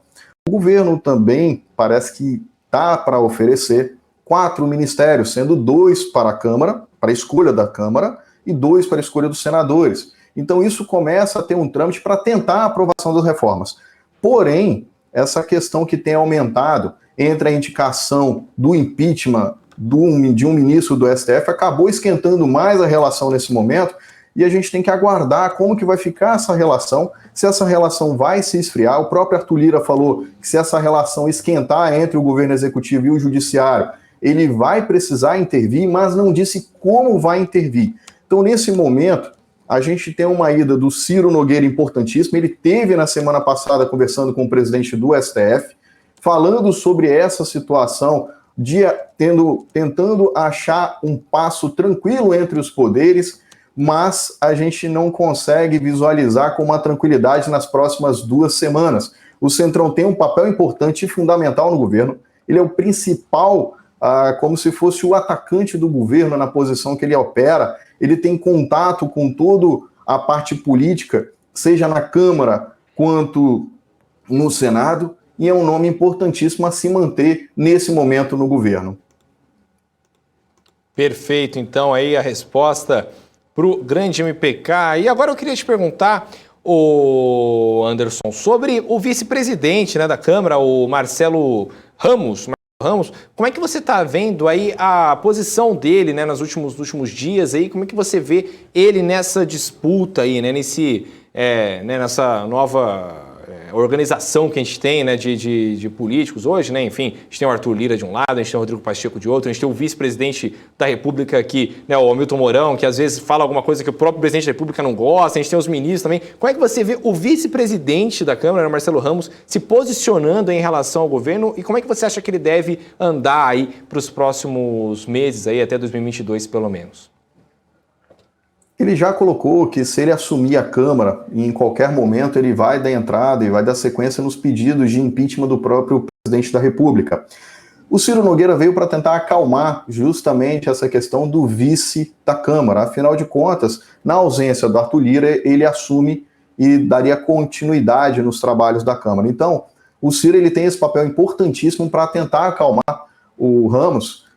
O governo também parece que está para oferecer 4 ministérios, sendo 2 para a Câmara, para a escolha da Câmara, e 2 para a escolha dos senadores. Então isso começa a ter um trâmite para tentar a aprovação das reformas. Porém, essa questão que tem aumentado entre a indicação do impeachment de um ministro do STF acabou esquentando mais a relação nesse momento, e a gente tem que aguardar como que vai ficar essa relação, se essa relação vai se esfriar. O próprio Arthur Lira falou que se essa relação esquentar entre o governo executivo e o judiciário, ele vai precisar intervir, mas não disse como vai intervir. Então, nesse momento, a gente tem uma ida do Ciro Nogueira importantíssima. Ele teve na semana passada conversando com o presidente do STF, falando sobre essa situação, tentando achar um passo tranquilo entre os poderes, mas a gente não consegue visualizar com uma tranquilidade nas próximas 2 semanas. O Centrão tem um papel importante e fundamental no governo. Ele é o principal, como se fosse o atacante do governo na posição que ele opera. Ele tem contato com toda a parte política, seja na Câmara quanto no Senado, e é um nome importantíssimo a se manter nesse momento no governo. Perfeito, então aí a resposta para o grande MPK. E agora eu queria te perguntar, Anderson, sobre o vice-presidente, né, da Câmara, o Marcelo Ramos. Como é que você está vendo aí a posição dele, né, nos últimos dias aí? Como é que você vê ele nessa disputa aí, né, nessa nova organização que a gente tem, né, de políticos hoje, né? Enfim, a gente tem o Arthur Lira de um lado, a gente tem o Rodrigo Pacheco de outro, a gente tem o vice-presidente da República aqui, né, o Hamilton Mourão, que às vezes fala alguma coisa que o próprio presidente da República não gosta, a gente tem os ministros também. Como é que você vê o vice-presidente da Câmara, né, Marcelo Ramos, se posicionando em relação ao governo, e como é que você acha que ele deve andar aí para os próximos meses, aí até 2022 pelo menos? Ele já colocou que se ele assumir a Câmara, em qualquer momento ele vai dar entrada e vai dar sequência nos pedidos de impeachment do próprio presidente da República. O Ciro Nogueira veio para tentar acalmar justamente essa questão do vice da Câmara. Afinal de contas, na ausência do Arthur Lira, ele assume e daria continuidade nos trabalhos da Câmara. Então, o Ciro ele tem esse papel importantíssimo para tentar acalmar o Ramos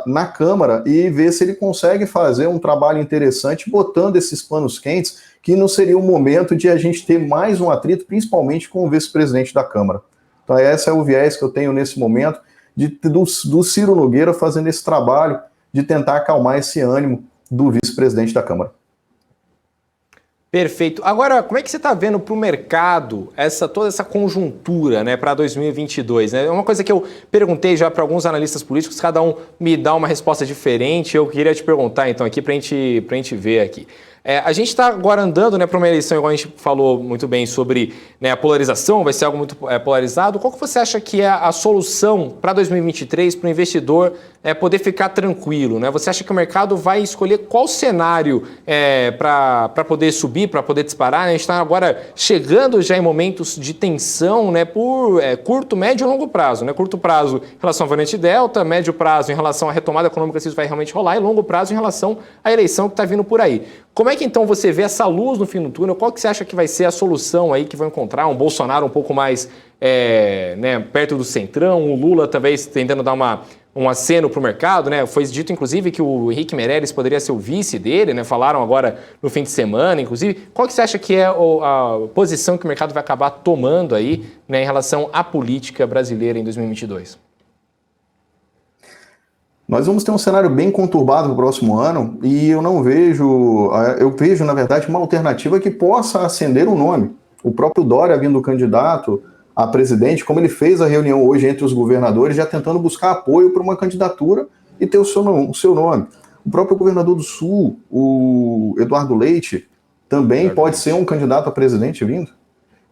na Câmara e ver se ele consegue fazer um trabalho interessante botando esses panos quentes, que não seria o momento de a gente ter mais um atrito, principalmente com o vice-presidente da Câmara. Então esse é o viés que eu tenho nesse momento, do Ciro Nogueira fazendo esse trabalho de tentar acalmar esse ânimo do vice-presidente da Câmara. Perfeito. Agora, como é que você está vendo para o mercado toda essa conjuntura, né, para 2022? Né? É uma coisa que eu perguntei já para alguns analistas políticos, cada um me dá uma resposta diferente. Eu queria te perguntar, então, aqui para a gente ver aqui. A gente está agora andando, né, para uma eleição, igual a gente falou muito bem sobre, né, a polarização, vai ser algo muito polarizado. Qual que você acha que é a solução para 2023 para o investidor poder ficar tranquilo? Né? Você acha que o mercado vai escolher qual cenário para poder subir, para poder disparar? Né? A gente está agora chegando já em momentos de tensão, né, por curto, médio e longo prazo. Né? Curto prazo em relação à variante Delta, médio prazo em relação à retomada econômica, se isso vai realmente rolar, e longo prazo em relação à eleição que está vindo por aí. Como é que então você vê essa luz no fim do túnel? Qual que você acha que vai ser a solução aí que vão encontrar? Um Bolsonaro um pouco mais né, perto do centrão, o Lula talvez tentando dar um aceno para o mercado, né? Foi dito, inclusive, que o Henrique Meirelles poderia ser o vice dele, né? Falaram agora no fim de semana, inclusive. Qual que você acha que é a posição que o mercado vai acabar tomando aí, né, em relação à política brasileira em 2022? Nós vamos ter um cenário bem conturbado no próximo ano e eu vejo, na verdade, uma alternativa que possa acender um nome. O próprio Dória vindo candidato a presidente, como ele fez a reunião hoje entre os governadores, já tentando buscar apoio para uma candidatura e ter o seu nome. O próprio governador do Sul, o Eduardo Leite, também pode ser um candidato a presidente vindo.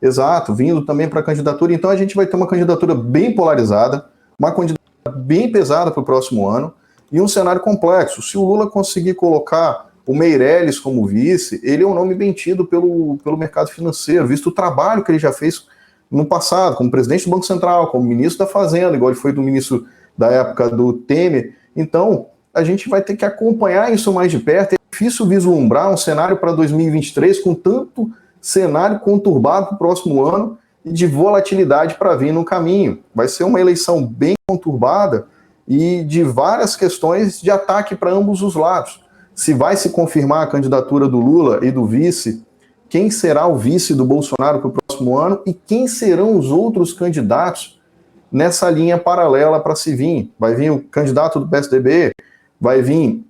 Exato, vindo também para a candidatura. Então a gente vai ter uma candidatura bem polarizada, uma candidatura bem pesada para o próximo ano e um cenário complexo. Se o Lula conseguir colocar o Meirelles como vice, ele é um nome bem tido pelo mercado financeiro, visto o trabalho que ele já fez no passado, como presidente do Banco Central, como ministro da Fazenda, igual ele foi do ministro da época do Temer. Então, a gente vai ter que acompanhar isso mais de perto. É difícil vislumbrar um cenário para 2023 com tanto cenário conturbado para o próximo ano e de volatilidade para vir no caminho. Vai ser uma eleição bem conturbada e de várias questões de ataque para ambos os lados. Se vai se confirmar a candidatura do Lula e do vice, quem será o vice do Bolsonaro para o próximo ano e quem serão os outros candidatos nessa linha paralela para se vir. Vai vir o candidato do PSDB, vai vir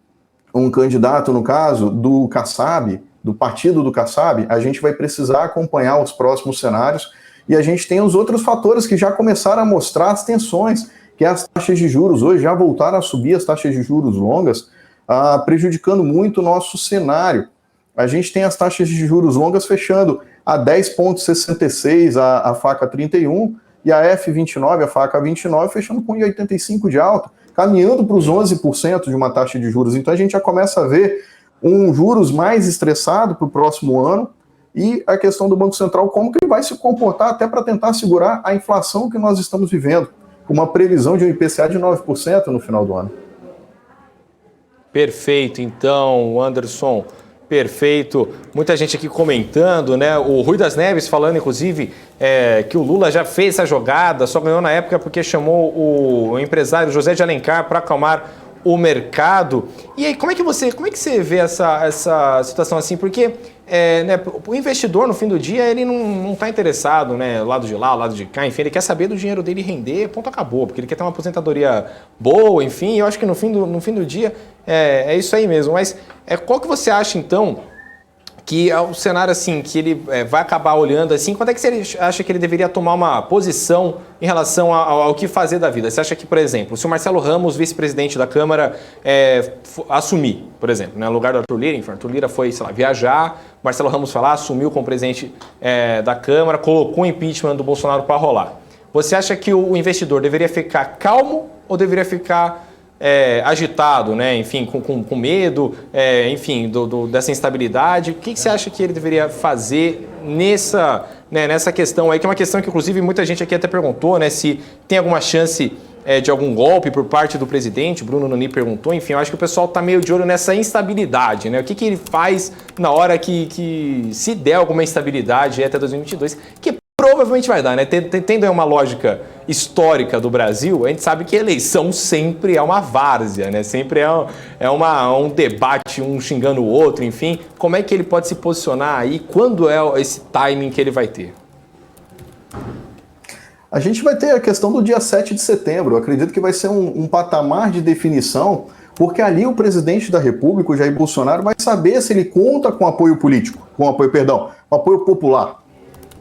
um candidato, no caso, do Kassab, do partido do Kassab. A gente vai precisar acompanhar os próximos cenários e a gente tem os outros fatores que já começaram a mostrar as tensões, que as taxas de juros hoje já voltaram a subir, as taxas de juros longas, prejudicando muito o nosso cenário. A gente tem as taxas de juros longas fechando a 10,66 a faca 31 e a F29, a faca 29, fechando com 1,85 de alta, caminhando para os 11% de uma taxa de juros. Então a gente já começa a ver um juros mais estressado para o próximo ano e a questão do Banco Central, como que ele vai se comportar até para tentar segurar a inflação que nós estamos vivendo, com uma previsão de um IPCA de 9% no final do ano. Perfeito, então, Anderson, perfeito. Muita gente aqui comentando, né? O Rui das Neves falando, inclusive, que o Lula já fez essa jogada, só ganhou na época porque chamou o empresário José de Alencar para acalmar o mercado. E aí, como é que você vê essa situação assim? Porque né, o investidor, no fim do dia, ele não está interessado, né, lado de lá, lado de cá, enfim, ele quer saber do dinheiro dele render, ponto, acabou, porque ele quer ter uma aposentadoria boa, enfim, eu acho que no fim do dia é isso aí mesmo. Mas qual que você acha, então, que é o cenário assim, que ele vai acabar olhando assim, quando é que você acha que ele deveria tomar uma posição em relação ao que fazer da vida? Você acha que, por exemplo, se o Marcelo Ramos, vice-presidente da Câmara, assumir, por exemplo, né, no lugar do Arthur Lira, enfim, Arthur Lira foi, sei lá, viajar, Marcelo Ramos foi lá, assumiu como presidente da Câmara, colocou o impeachment do Bolsonaro para rolar. Você acha que o investidor deveria ficar calmo ou deveria ficar agitado, né? Enfim, com medo, enfim, dessa instabilidade? O que você acha que ele deveria fazer nessa questão aí, que é uma questão que, inclusive, muita gente aqui até perguntou, né? Se tem alguma chance de algum golpe por parte do presidente, o Bruno Nani perguntou, enfim, eu acho que o pessoal está meio de olho nessa instabilidade, né? O que ele faz na hora que se der alguma instabilidade até 2022, que provavelmente vai dar, né? Tendo uma lógica histórica do Brasil, a gente sabe que a eleição sempre é uma várzea, né? Sempre é um debate, um xingando o outro, enfim. Como é que ele pode se posicionar aí? Quando é esse timing que ele vai ter? A gente vai ter a questão do dia 7 de setembro. Eu acredito que vai ser um patamar de definição, porque ali o presidente da República, o Jair Bolsonaro, vai saber se ele conta com apoio político, com apoio popular.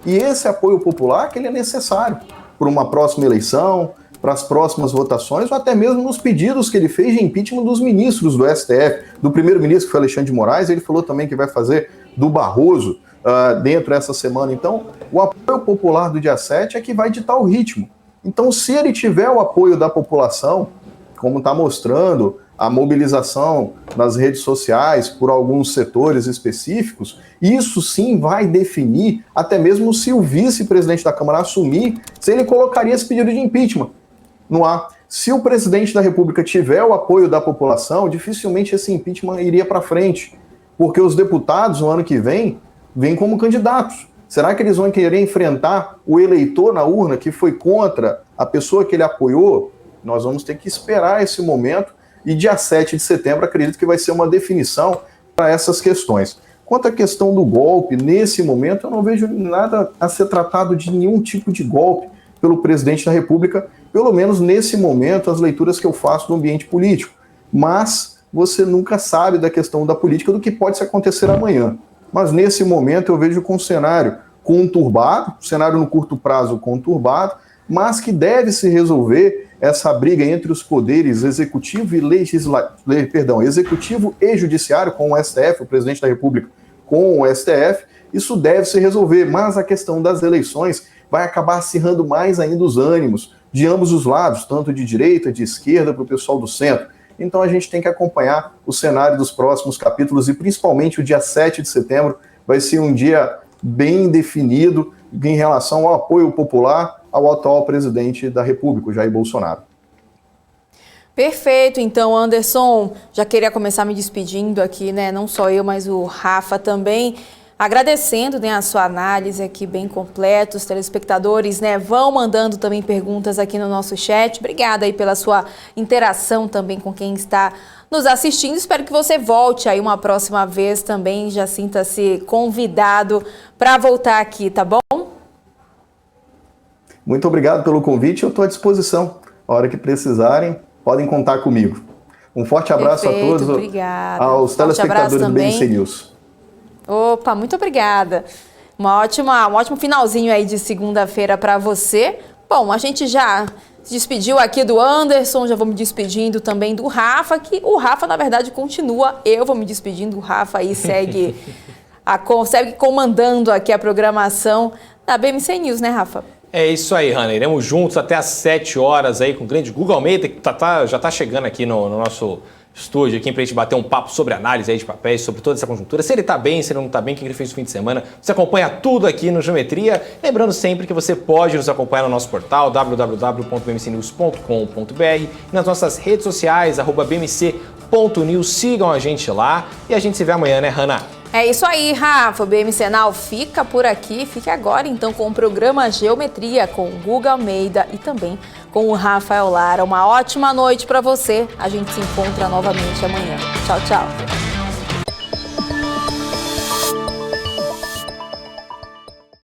E esse apoio popular que ele é necessário para uma próxima eleição, para as próximas votações, ou até mesmo nos pedidos que ele fez de impeachment dos ministros do STF, do primeiro-ministro, que foi Alexandre de Moraes. Ele falou também que vai fazer do Barroso dentro dessa semana. Então, o apoio popular do dia 7 é que vai ditar o ritmo. Então, se ele tiver o apoio da população, como está mostrando a mobilização nas redes sociais por alguns setores específicos, isso sim vai definir até mesmo se o vice-presidente da Câmara assumir, se ele colocaria esse pedido de impeachment no ar. Se o presidente da República tiver o apoio da população, dificilmente esse impeachment iria para frente, porque os deputados no ano que vêm como candidatos. Será que eles vão querer enfrentar o eleitor na urna que foi contra a pessoa que ele apoiou? Nós vamos ter que esperar esse momento. E dia 7 de setembro, acredito que vai ser uma definição para essas questões. Quanto à questão do golpe, nesse momento, eu não vejo nada a ser tratado de nenhum tipo de golpe pelo presidente da República, pelo menos nesse momento, as leituras que eu faço do ambiente político. Mas você nunca sabe da questão da política, do que pode acontecer amanhã. Mas nesse momento eu vejo com um cenário conturbado, cenário no curto prazo conturbado, mas que deve se resolver essa briga entre os poderes executivo e judiciário, com o STF, o presidente da República com o STF. Isso deve se resolver, mas a questão das eleições vai acabar acirrando mais ainda os ânimos de ambos os lados, tanto de direita, de esquerda, para o pessoal do centro. Então a gente tem que acompanhar o cenário dos próximos capítulos e principalmente o dia 7 de setembro vai ser um dia bem definido em relação ao apoio popular ao atual presidente da República, Jair Bolsonaro. Perfeito, então, Anderson, já queria começar me despedindo aqui, né? Não só eu, mas o Rafa também. agradecendo, né, a sua análise aqui bem completa. Os telespectadores, né, vão mandando também perguntas aqui no nosso chat. Obrigada aí pela sua interação também com quem está nos assistindo. Espero que você volte aí uma próxima vez também, já sinta-se convidado para voltar aqui, tá bom? Muito obrigado pelo convite, eu estou à disposição. A hora que precisarem, podem contar comigo. Um forte abraço Perfeito, a todos, obrigada. aos telespectadores do BMC News. Opa, muito obrigada. Um ótimo finalzinho aí de segunda-feira para você. Bom, a gente já se despediu aqui do Anderson, já vou me despedindo também do Rafa, que o Rafa, na verdade, continua. Eu vou me despedindo, o Rafa aí segue comandando aqui a programação da BMC News, né, Rafa? É isso aí, Hanna. Iremos juntos até às 7 horas aí com o grande Guga Almeida, que já está chegando aqui no nosso estúdio aqui pra gente bater um papo sobre análise aí de papéis, sobre toda essa conjuntura. Se ele tá bem, se ele não tá bem, o que ele fez no fim de semana. Você acompanha tudo aqui no Geometria. Lembrando sempre que você pode nos acompanhar no nosso portal www.bmcnews.com.br e nas nossas redes sociais, @bmc.news. Sigam a gente lá e a gente se vê amanhã, né, Hanna? É isso aí, Rafa. O BMC Now fica por aqui. Fique agora, então, com o programa Geometria com o Guga Almeida e também com o Rafael Lara. Uma ótima noite para você. A gente se encontra novamente amanhã. Tchau, tchau.